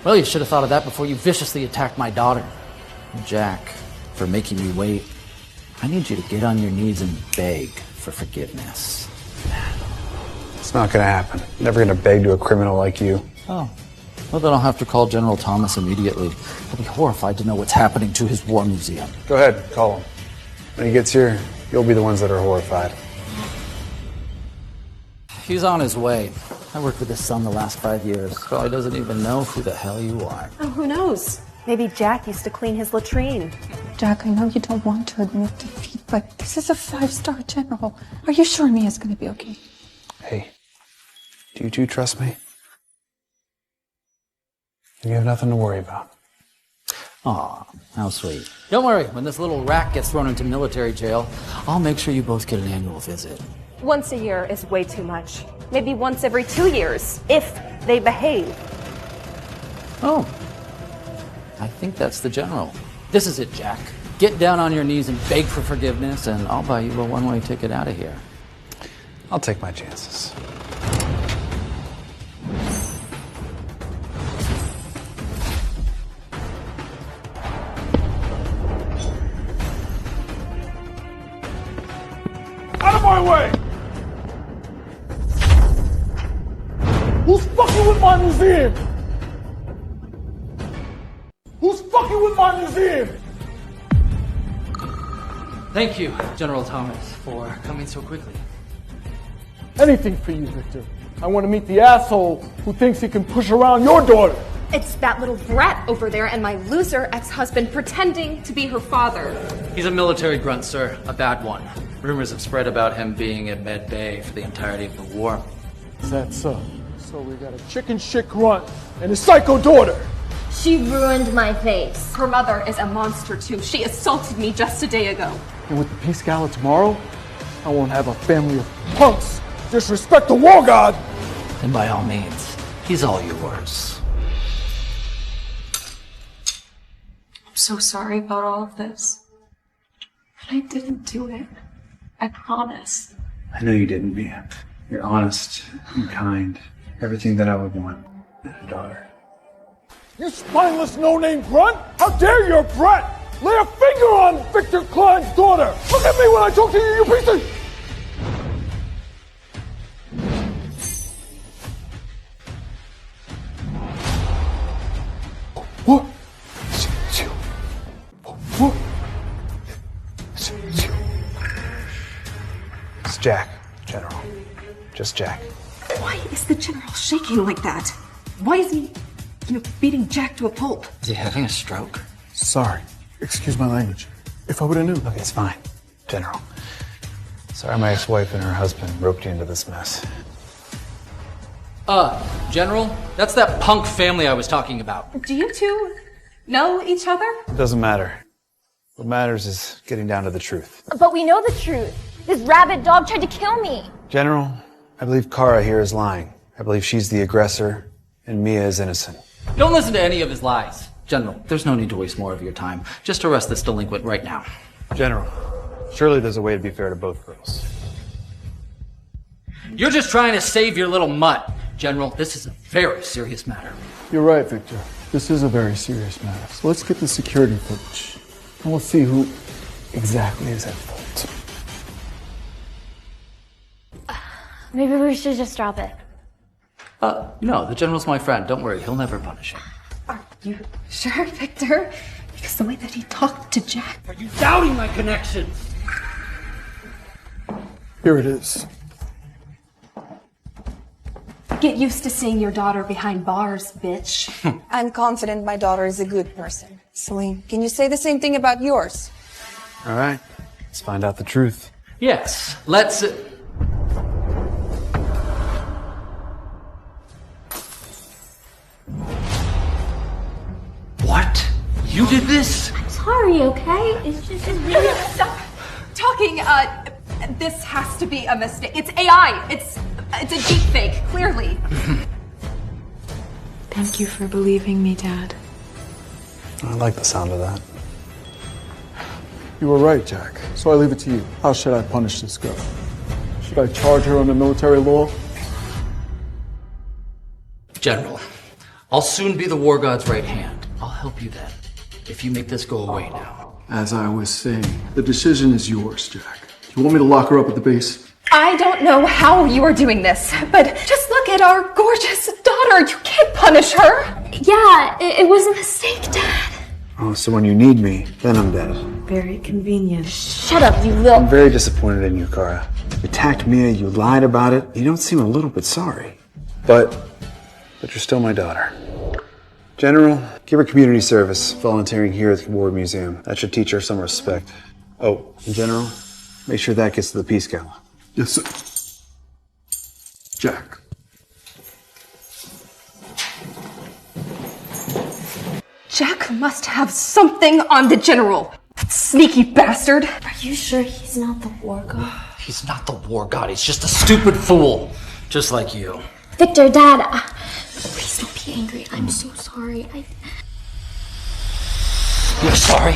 Well, you should have thought of that before you viciously attacked my daughter. Jack, for making me wait, I need you to get on your knees and beg for forgiveness. It's not gonna happen. I'm never gonna beg to a criminal like you. Oh. Well, then I'll have to call General Thomas immediately. He'll be horrified to know what's happening to his war museum. Go ahead, call him. When he gets here, you'll be the ones that are horrified. He's on his way. I worked with his son the last 5 years. Probably doesn't even know who the hell you are. Oh, who knows? Maybe Jack used to clean his latrine. Jack, I know you don't want to admit defeat, but this is a 5-star general. Are you sure Mia's gonna be okay? Hey, do you two trust me? You have nothing to worry about. Aw, how sweet. Don't worry, when this little rat gets thrown into military jail, I'll make sure you both get an annual visit. Once a year is way too much. Maybe once every 2 years, if they behave. Oh, I think that's the general. This is it, Jack. Get down on your knees and beg for forgiveness, and I'll buy you a one-way ticket out of here. I'll take my chances. Out of my way! Who's fucking with my museum? Who's fucking with my museum? Thank you, General Thomas, for coming so quickly. Anything for you, Victor. I want to meet the asshole who thinks he can push around your daughter. It's that little brat over there and my loser ex-husband pretending to be her father. He's a military grunt, sir. A bad one. Rumors have spread about him being at Med Bay for the entirety of the war. Is that so? So we got a chicken shit grunt and a psycho daughter. She ruined my face. Her mother is a monster too. She assaulted me just a day ago. And with the Peace Gala tomorrow, I won't have a family of punks disrespect the war god. And by all means, he's all yours. I'm so sorry about all of this. But I didn't do it. I promise. I know you didn't, Mia. You're honest and kind. Everything that I would want in a daughter. You spineless no-name grunt! How dare your brat lay a finger on Victor Klein's daughter! Look at me when I talk to you, you piece of... What? What? It's Jack, General. Just Jack. Why is the general shaking like that? Why is he, beating Jack to a pulp? Is he having a stroke? Sorry. Excuse my language. If I would have knew. Look, it's fine, General. Sorry my ex-wife and her husband roped you into this mess. General, that's that punk family I was talking about. Do you two know each other? It doesn't matter. What matters is getting down to the truth. But we know the truth. This rabid dog tried to kill me. General, I believe Kara here is lying. I believe she's the aggressor, and Mia is innocent. Don't listen to any of his lies. General, there's no need to waste more of your time. Just arrest this delinquent right now. General, surely there's a way to be fair to both girls. You're just trying to save your little mutt. General, this is a very serious matter. You're right, Victor. This is a very serious matter. So let's get the security footage, and we'll see who exactly is at fault. Maybe we should just drop it. No, the General's my friend. Don't worry, he'll never punish you. Are you sure, Victor? Because the way that he talked to Jack. Are you doubting my connections? Here it is. Get used to seeing your daughter behind bars, bitch. I'm confident my daughter is a good person. Celine, can you say the same thing about yours? All right, let's find out the truth. Yes, let's... What? You did this? I'm sorry, okay? It's just really... Stop talking. This has to be a mistake. It's AI. It's a deep fake, clearly. Thank you for believing me, Dad. I like the sound of that. You were right, Jack. So I leave it to you. How should I punish this girl? Should I charge her under military law? General, I'll soon be the War God's right hand. I'll help you then, if you make this go away now. As I was saying, the decision is yours, Jack. You want me to lock her up at the base? I don't know how you are doing this, but just look at our gorgeous daughter. You can't punish her. Yeah, it was a mistake, Dad. Oh, so when you need me, then I'm dead. Very convenient. Shut up, you little... I'm very disappointed in you, Kara. You attacked Mia, you lied about it. You don't seem a little bit sorry. But you're still my daughter. General, give her community service, volunteering here at the War Museum. That should teach her some respect. Oh, and General, make sure that gets to the Peace Gala. Yes, sir. Jack. Jack must have something on the General. That sneaky bastard. Are you sure he's not the War God? He's not the War God, he's just a stupid fool. Just like you. Victor, Dad, please don't be angry. I'm so sorry. You're sorry?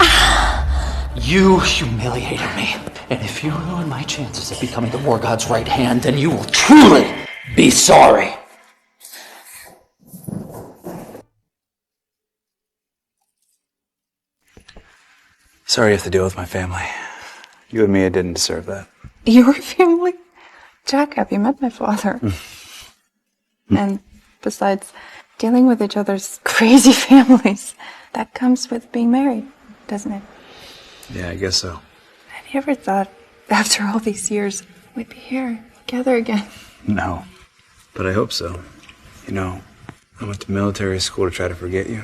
You humiliated me. And if you ruin my chances of becoming the War God's right hand, then you will truly be sorry. Sorry you have to deal with my family. You and Mia didn't deserve that. Your family? Jack, have you met my father? And besides, dealing with each other's crazy families, that comes with being married, doesn't it? Yeah, I guess so. Have you ever thought, after all these years, we'd be here together again? No, but I hope so. You know, I went to military school to try to forget you.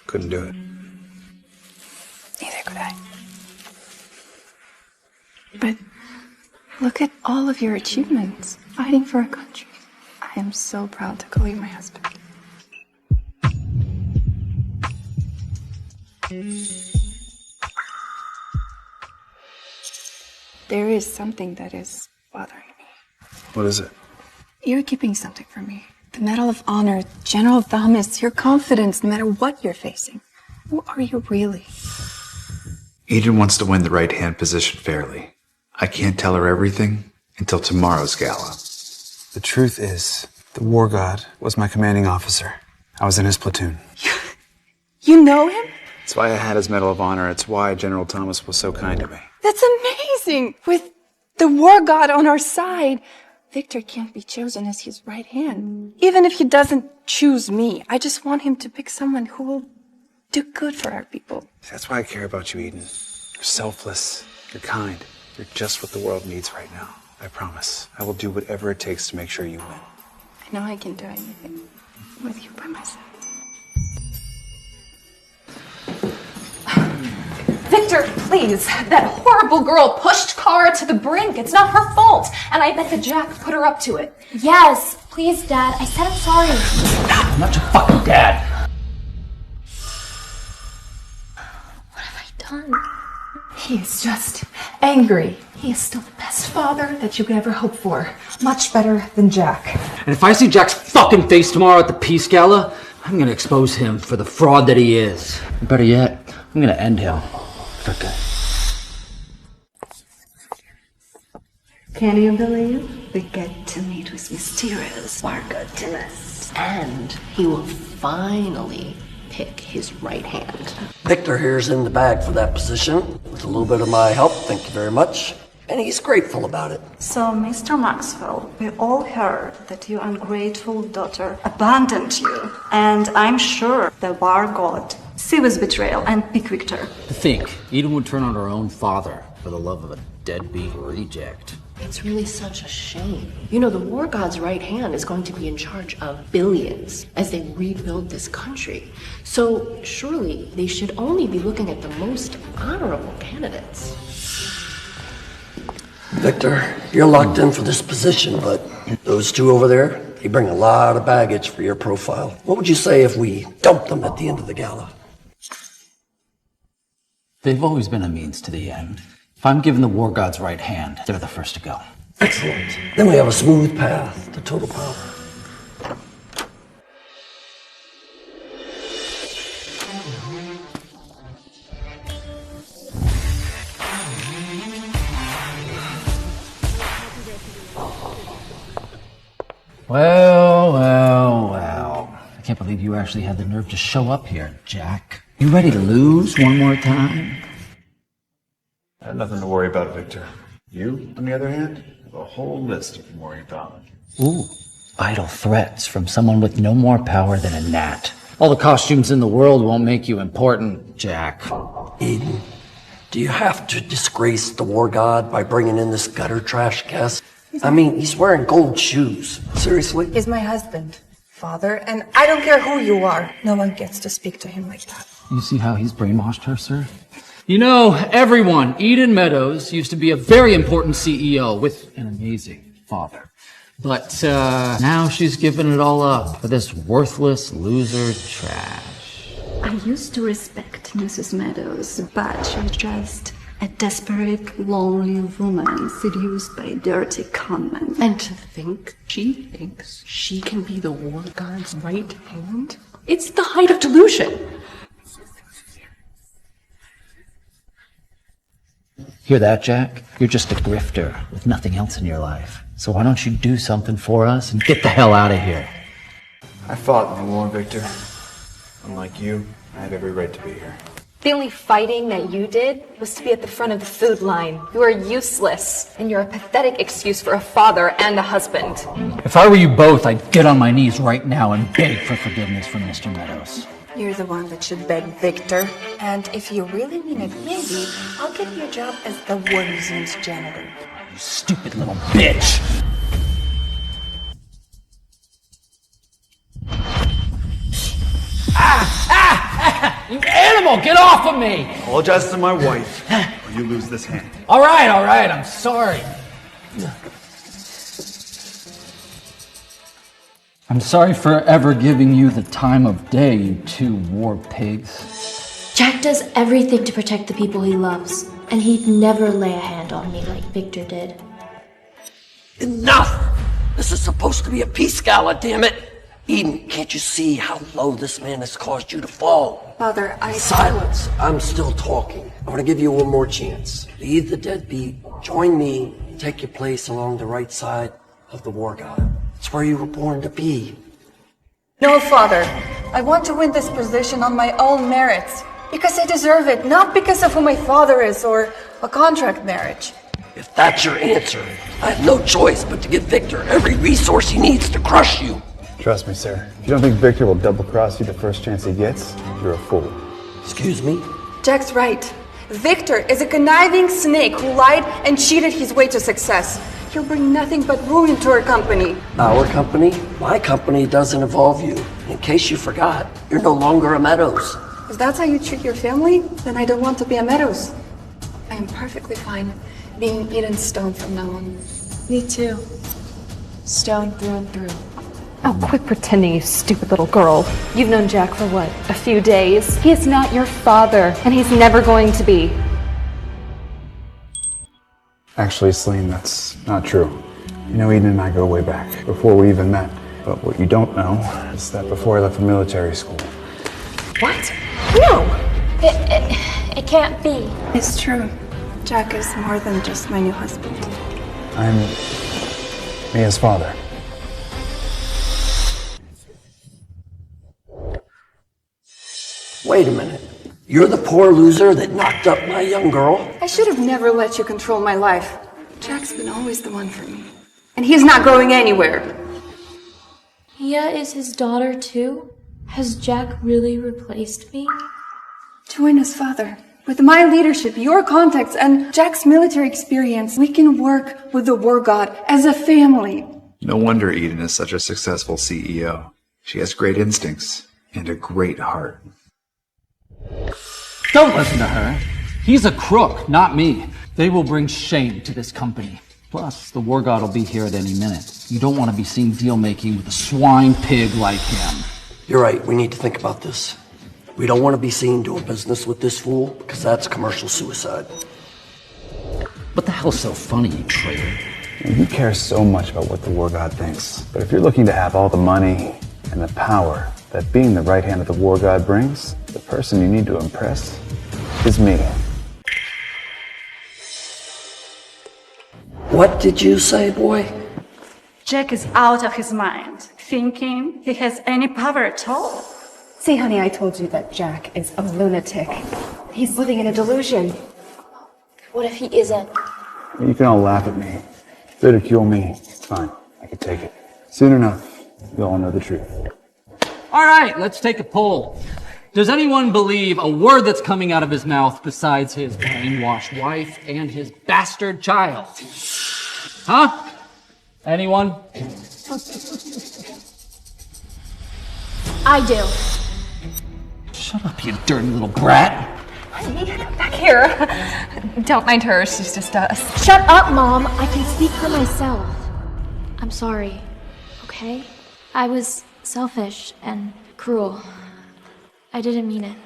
Couldn't do it. Neither could I. But look at all of your achievements, fighting for our country. I am so proud to call you my husband. There is something that is bothering me. What is it? You're keeping something from me. The Medal of Honor, General Thomas, your confidence, no matter what you're facing. Who are you really? Eden wants to win the right-hand position fairly. I can't tell her everything until tomorrow's gala. The truth is, the War God was my commanding officer. I was in his platoon. You know him? That's why I had his Medal of Honor. It's why General Thomas was so kind to me. That's amazing! With the War God on our side, Victor can't be chosen as his right hand. Even if he doesn't choose me, I just want him to pick someone who will do good for our people. That's why I care about you, Eden. You're selfless. You're kind. You're just what the world needs right now. I promise. I will do whatever it takes to make sure you win. I know I can do anything with you by my side. Victor, please. That horrible girl pushed Kara to the brink. It's not her fault. And I bet that Jack put her up to it. Yes, please, Dad. I said I'm sorry. I'm not your fucking dad. What have I done? He is just angry. He is still the best father that you could ever hope for. Much better than Jack. And if I see Jack's fucking face tomorrow at the Peace Gala, I'm gonna expose him for the fraud that he is. Better yet, I'm gonna end him for good. Can you believe we get to meet with mysterious Margot Timmons? And he will finally pick his right hand. Victor here's in the bag for that position. With a little bit of my help, thank you very much. And he's grateful about it. So, Mr. Maxwell, we all heard that your ungrateful daughter abandoned you. And I'm sure the war god sees with betrayal and pick Victor. To think, Eden would turn on her own father for the love of a deadbeat reject. It's really such a shame. You know, the war god's right hand is going to be in charge of billions as they rebuild this country. So surely they should only be looking at the most honorable candidates. Victor, you're locked in for this position, but those two over there, they bring a lot of baggage for your profile. What would you say if we dumped them at the end of the gala? They've always been a means to the end. If I'm given the war god's right hand, they're the first to go. Excellent. Then we have a smooth path to total power. Well. I can't believe you actually had the nerve to show up here, Jack. You ready to lose one more time? I have nothing to worry about, Victor. You, on the other hand, have a whole list you can worry about. Ooh, idle threats from someone with no more power than a gnat. All the costumes in the world won't make you important, Jack. Eden, do you have to disgrace the war god by bringing in this gutter trash guest? I mean, he's wearing gold shoes. Seriously? He's my husband, father, and I don't care who you are. No one gets to speak to him like that. You see how he's brainwashed her, sir? You know, everyone, Eden Meadows used to be a very important CEO with an amazing father. But now she's given it all up for this worthless loser trash. I used to respect Mrs. Meadows, but she's just a desperate, lonely woman seduced by dirty conmen. And to think she thinks she can be the war god's right hand? It's the height of delusion. Hear that, Jack? You're just a grifter with nothing else in your life. So why don't you do something for us and get the hell out of here? I fought in the war, Victor. Unlike you, I have every right to be here. The only fighting that you did was to be at the front of the food line. You are useless, and you're a pathetic excuse for a father and a husband. If I were you both, I'd get on my knees right now and beg for forgiveness from Mr. Meadows. You're the one that should beg Victor. And if you really mean it, maybe I'll get you a job as the War Museum's janitor. You stupid little bitch! You animal, get off of me! Apologize to my wife, or you lose this hand. All right, I'm sorry. I'm sorry for ever giving you the time of day, you two war pigs. Jack does everything to protect the people he loves, and he'd never lay a hand on me like Victor did. Enough! This is supposed to be a peace gala, damn it! Eden, can't you see how low this man has caused you to fall? Father, Silence! I'm still talking. I want to give you one more chance. Leave the deadbeat, join me, take your place along the right side of the war god. It's where you were born to be. No, Father. I want to win this position on my own merits. Because I deserve it, not because of who my father is or a contract marriage. If that's your answer, I have no choice but to give Victor every resource he needs to crush you. Trust me, sir. If you don't think Victor will double-cross you the first chance he gets, you're a fool. Excuse me? Jack's right. Victor is a conniving snake who lied and cheated his way to success. He'll bring nothing but ruin to our company. Our company? My company doesn't involve you. In case you forgot, you're no longer a Meadows. If that's how you treat your family, then I don't want to be a Meadows. I am perfectly fine being Eden Stone from now on. Me too. Stone through and through. Oh, quit pretending, you stupid little girl. You've known Jack for what, a few days? He is not your father, and he's never going to be. Actually, Celine, that's not true. You know, Eden and I go way back, before we even met. But what you don't know is that before I left for military school, What? No! It can't be. It's true. Jack is more than just my new husband. I'm Mia's father. Wait a minute. You're the poor loser that knocked up my young girl? I should have never let you control my life. Jack's been always the one for me. And he's not going anywhere. Mia is his daughter too? Has Jack really replaced me? To win his father. With my leadership, your contacts, and Jack's military experience, we can work with the War God as a family. No wonder Eden is such a successful CEO. She has great instincts and a great heart. Don't listen to her. He's a crook, not me. They will bring shame to this company. Plus, the War God will be here at any minute. You don't want to be seen deal-making with a swine pig like him. You're right, we need to think about this. We don't want to be seen doing business with this fool, because that's commercial suicide. What the hell's so funny, you traitor? You care so much about what the War God thinks. But if you're looking to have all the money and the power that being the right hand of the War God brings, the person you need to impress is me. What did you say, boy? Jack is out of his mind, thinking he has any power at all. See, honey, I told you that Jack is a lunatic. He's living in a delusion. What if he isn't? You can all laugh at me, ridicule me. It's fine. I can take it. Soon enough, you'll all know the truth. All right, let's take a poll. Does anyone believe a word that's coming out of his mouth besides his brainwashed wife and his bastard child? Huh? Anyone? I do. Shut up, you dirty little brat. Back here. Don't mind her, she's just us. Shut up, Mom. I can speak for myself. I'm sorry, okay? I was selfish and cruel. I didn't mean it.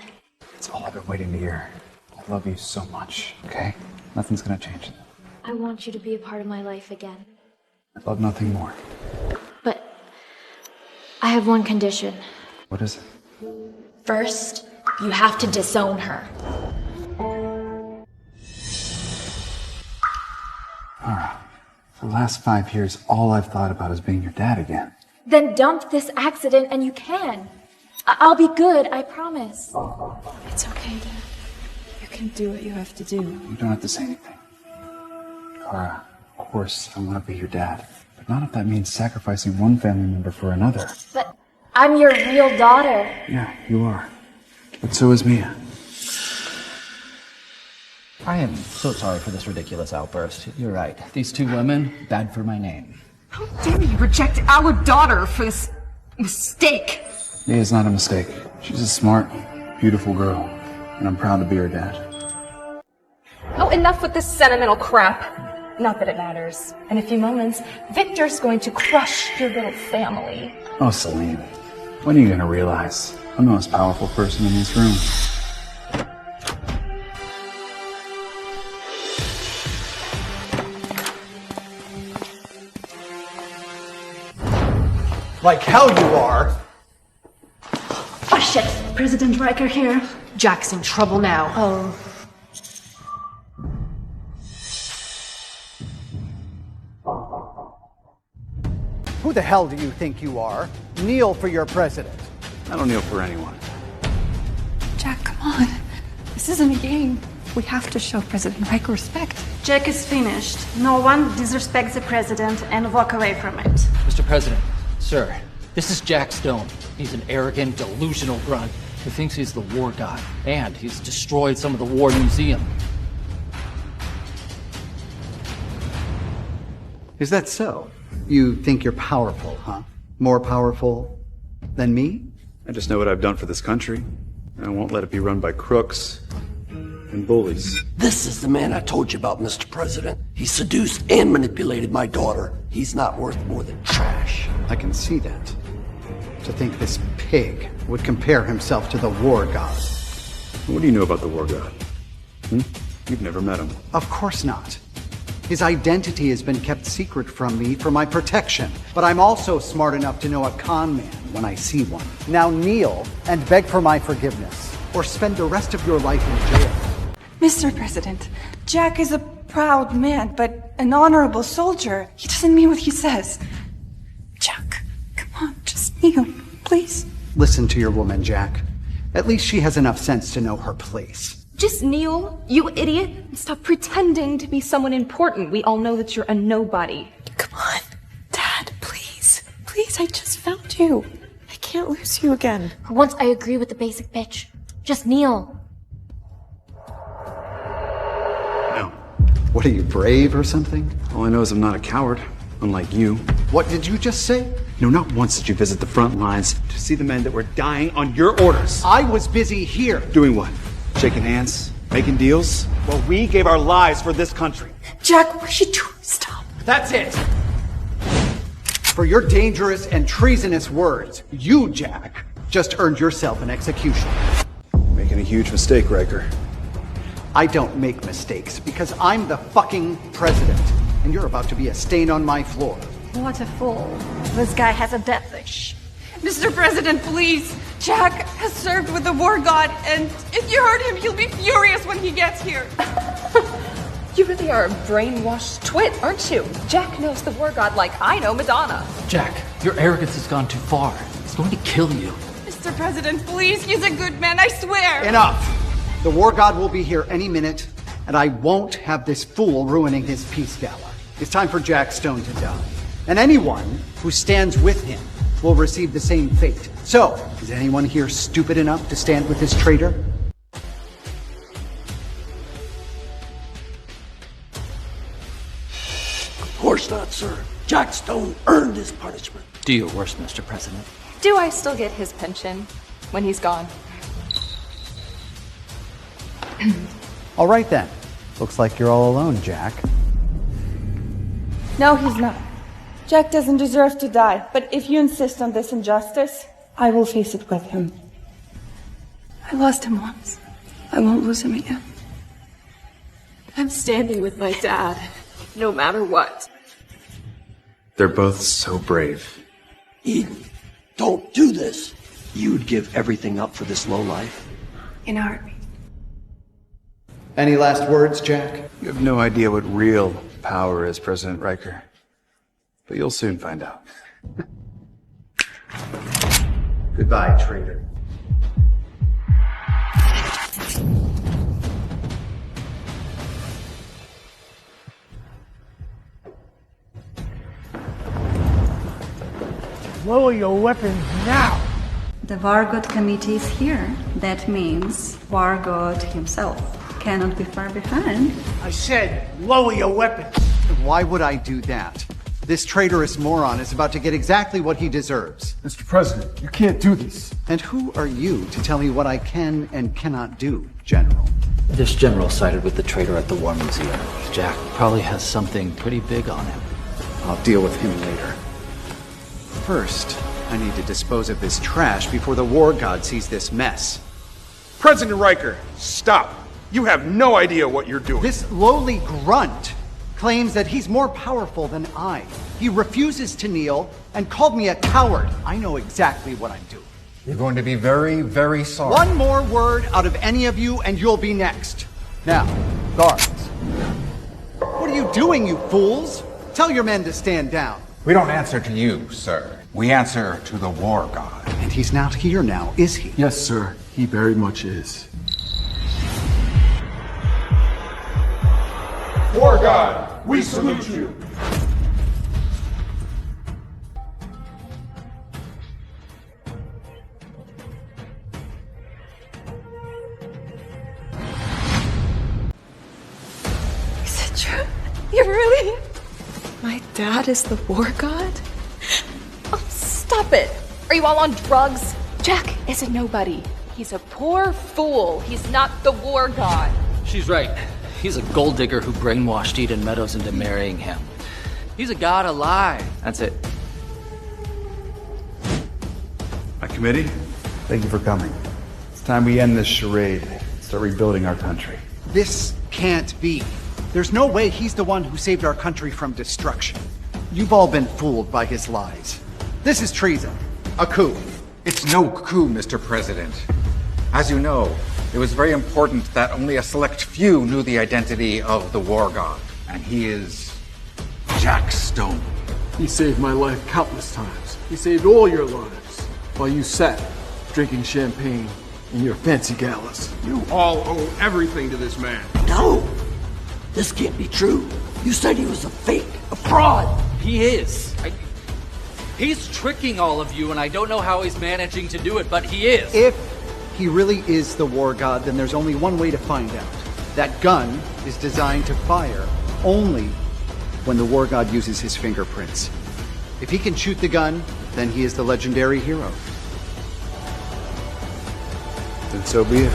It's all I've been waiting to hear. I love you so much, okay? Nothing's gonna change. I want you to be a part of my life again. I love nothing more. But I have one condition. What is it? First, you have to disown her. Alright. For the last 5 years, all I've thought about is being your dad again. Then dump this accident and you can. I'll be good, I promise. It's okay, Dad. You can do what you have to do. You don't have to say anything. Kara, of course, I want to be your dad. But not if that means sacrificing one family member for another. But I'm your real daughter. Yeah, you are. But so is Mia. I am so sorry for this ridiculous outburst. You're right. These two women, bad for my name. How dare you reject our daughter for this mistake? Mia's not a mistake. She's a smart, beautiful girl. And I'm proud to be her dad. Oh, enough with this sentimental crap. Not that it matters. In a few moments, Victor's going to crush your little family. Oh, Celine. When are you going to realize I'm the most powerful person in this room? Like hell you are! Oh shit, President Riker here. Jack's in trouble now. Oh. Who the hell do you think you are? Kneel for your president. I don't kneel for anyone. Jack, come on. This isn't a game. We have to show President Riker respect. Jack is finished. No one disrespects the president and walk away from it. Mr. President, sir, this is Jack Stone. He's an arrogant, delusional grunt who thinks he's the war god, and he's destroyed some of the war museum. Is that so? You think you're powerful, huh? More powerful than me? I just know what I've done for this country. And I won't let it be run by crooks and bullies. This is the man I told you about, Mr. President. He seduced and manipulated my daughter. He's not worth more than trash. I can see that. To think this pig would compare himself to the war god. What do you know about the war god? You've never met him. Of course not. His identity has been kept secret from me for my protection, but I'm also smart enough to know a con man when I see one. Now kneel and beg for my forgiveness, or spend the rest of your life in jail. Mr. President, Jack is a proud man, but an honorable soldier. He doesn't mean what he says. Jack, come on, just kneel, please. Listen to your woman, Jack. At least she has enough sense to know her place. Just kneel, you idiot, and stop pretending to be someone important. We all know that you're a nobody. Come on, Dad, please. Please, I just found you. I can't lose you again. For once, I agree with the basic bitch. Just kneel. No. What are you, brave or something? All I know is I'm not a coward, unlike you. What did you just say? No, not once did you visit the front lines to see the men that were dying on your orders. I was busy here. Doing what? Shaking hands? Making deals? Well, we gave our lives for this country. Jack, what are you doing? Stop. That's it. For your dangerous and treasonous words, you, Jack, just earned yourself an execution. Making a huge mistake, Riker. I don't make mistakes because I'm the fucking president, and you're about to be a stain on my floor. What a fool. This guy has a death wish. Mr. President, please. Jack has served with the war god, and if you hurt him, he'll be furious when he gets here. You really are a brainwashed twit, aren't you? Jack knows the war god like I know Madonna. Jack, your arrogance has gone too far. It's going to kill you. Mr. President, please. He's a good man, I swear. Enough! The war god will be here any minute, and I won't have this fool ruining his peace gala. It's time for Jack Stone to die. And anyone who stands with him will receive the same fate. So, is anyone here stupid enough to stand with this traitor? Of course not, sir. Jack Stone earned his punishment. Do your worst, Mr. President. Do I still get his pension when he's gone? All right then. Looks like you're all alone, Jack. No, he's not. Jack doesn't deserve to die, but if you insist on this injustice, I will face it with him. I lost him once. I won't lose him again. I'm standing with my dad, no matter what. They're both so brave. Eden, don't do this. You'd give everything up for this lowlife. In a heartbeat. Any last words, Jack? You have no idea what real power is, President Riker. But you'll soon find out. Goodbye, traitor. Lower your weapons now! The War God Committee is here. That means War God himself cannot be far behind. I said, lower your weapons! Why would I do that? This traitorous moron is about to get exactly what he deserves. Mr. President, you can't do this. And who are you to tell me what I can and cannot do, General? This general sided with the traitor at the War Museum. Jack probably has something pretty big on him. I'll deal with him later. First, I need to dispose of this trash before the war god sees this mess. President Riker, stop. You have no idea what you're doing. This lowly grunt claims that he's more powerful than I. He refuses to kneel and called me a coward. I know exactly what I'm doing. You're going to be very, very sorry. One more word out of any of you and you'll be next. Now, guards. What are you doing, you fools? Tell your men to stand down. We don't answer to you, sir. We answer to the war god. And he's not here now, is he? Yes, sir. He very much is. War God, we salute you. Is it true? You really? My dad is the war god? Oh, stop it! Are you all on drugs? Jack is a nobody. He's a poor fool. He's not the war god. She's right. He's a gold digger who brainwashed Eden Meadows into marrying him. He's a god alive. That's it. My committee, thank you for coming. It's time we end this charade and start rebuilding our country. This can't be. There's no way he's the one who saved our country from destruction. You've all been fooled by his lies. This is treason. A coup. It's no coup, Mr. President. As you know, it was very important that only a select few knew the identity of the war god. And he is Jack Stone. He saved my life countless times. He saved all your lives while you sat drinking champagne in your fancy galas. You all owe everything to this man. No! This can't be true. You said he was a fake, a fraud. He is. He's tricking all of you, and I don't know how he's managing to do it, but he is. If he really is the war god, then there's only one way to find out. That gun is designed to fire only when the war god uses his fingerprints. If he can shoot the gun, then he is the legendary hero. Then so be it.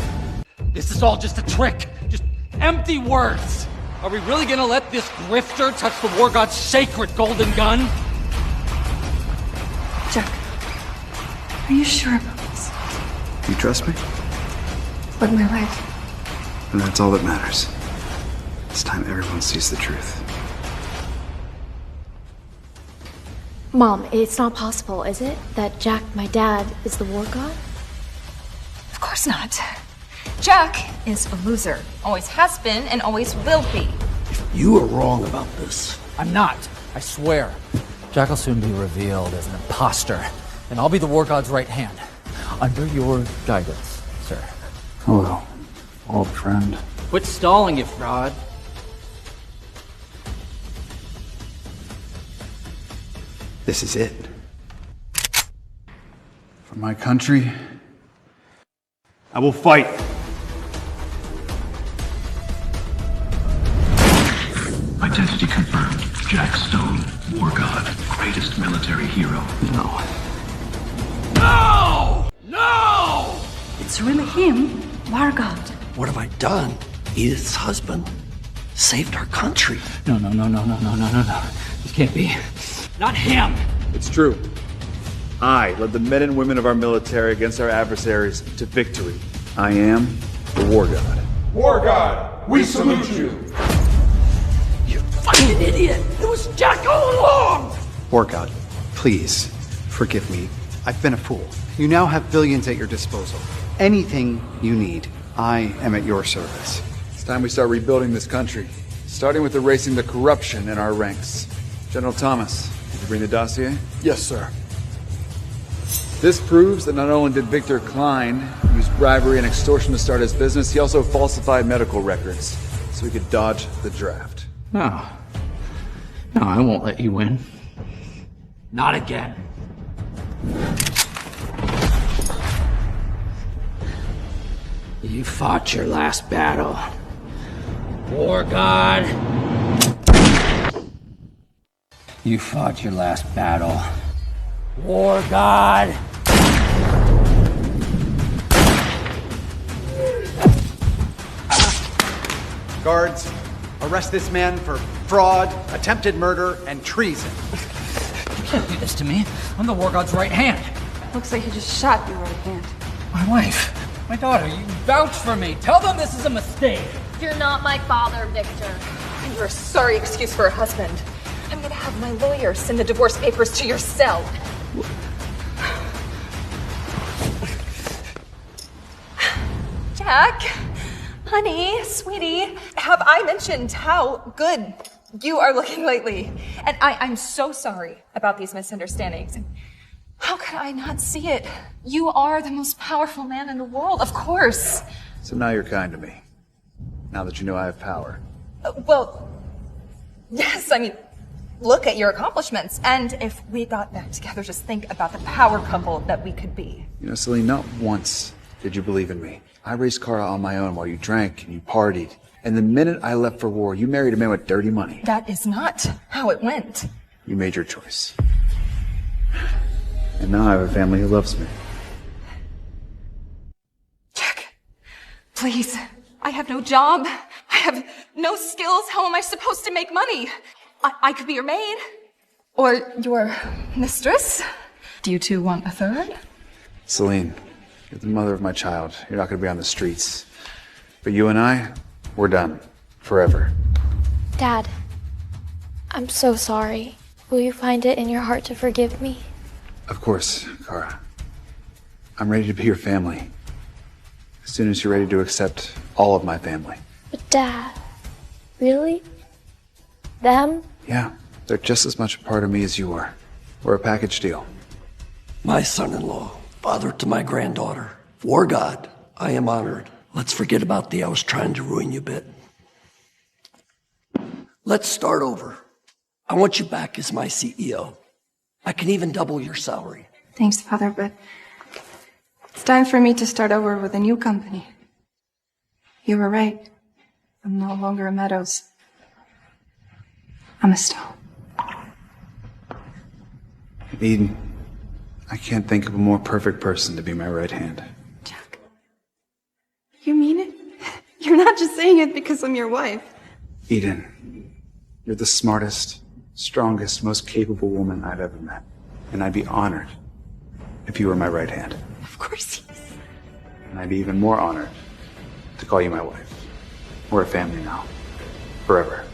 This is all just a trick. Just empty words. Are we really gonna let this grifter touch the war god's sacred golden gun? Jack, are you sure about this? You trust me? But my life. And that's all that matters. It's time everyone sees the truth. Mom, it's not possible, is it? That Jack, my dad, is the war god? Of course not. Jack is a loser. Always has been and always will be. You are wrong about this. I'm not. I swear. Jack will soon be revealed as an imposter, and I'll be the war god's right hand. Under your guidance, sir. Hello, old friend. Quit stalling, you fraud. This is it. For my country, I will fight. Identity confirmed. Jack Stone, war god, greatest military hero. No. No! No! It's really him, war god. What have I done? Edith's husband saved our country. No. This can't be. Not him! It's true. I led the men and women of our military against our adversaries to victory. I am the war god. War god, we salute you. You fucking idiot! It was Jack all along! War god, please, forgive me. I've been a fool. You now have billions at your disposal. Anything you need, I am at your service. It's time we start rebuilding this country, starting with erasing the corruption in our ranks. General Thomas, did you bring the dossier? Yes, sir. This proves that not only did Victor Klein use bribery and extortion to start his business, he also falsified medical records so he could dodge the draft. No, I won't let you win. Not again. You fought your last battle, war god. You fought your last battle, war god. Guards, arrest this man for fraud, attempted murder, and treason. You can't do this to me. I'm the war god's right hand. Looks like he just shot your right hand. My wife, my daughter, you vouch for me. Tell them this is a mistake. You're not my father, Victor. And you're a sorry excuse for a husband. I'm gonna have my lawyer send the divorce papers to your cell. Jack, honey, sweetie, have I mentioned how good you are looking lately? And I'm so sorry about these misunderstandings. How could I not see it? You are the most powerful man in the world, of course. So now you're kind to me. Now that you know I have power. Well, yes, I mean, look at your accomplishments. And if we got back together, just think about the power couple that we could be. You know, Celine, not once did you believe in me. I raised Carla on my own while you drank and you partied. And the minute I left for war, you married a man with dirty money. That is not how it went. You made your choice. And now I have a family who loves me. Jack, please. I have no job. I have no skills. How am I supposed to make money? I could be your maid. Or your mistress. Do you two want a third? Celine, you're the mother of my child. You're not going to be on the streets. But you and I, we're done. Forever. Dad, I'm so sorry. Will you find it in your heart to forgive me? Of course, Kara. I'm ready to be your family. As soon as you're ready to accept all of my family. But Dad, really? Them? Yeah, they're just as much a part of me as you are. We're a package deal. My son-in-law, father to my granddaughter. War God, I am honored. Let's forget about the I was trying to ruin you bit. Let's start over. I want you back as my CEO. I can even double your salary. Thanks, Father, but it's time for me to start over with a new company. You were right. I'm no longer a Meadows. I'm a Stone. Eden, I can't think of a more perfect person to be my right hand. You mean it? You're not just saying it because I'm your wife. Eden, you're the smartest, strongest, most capable woman I've ever met. And I'd be honored if you were my right hand. Of course he is. And I'd be even more honored to call you my wife. We're a family now. Forever.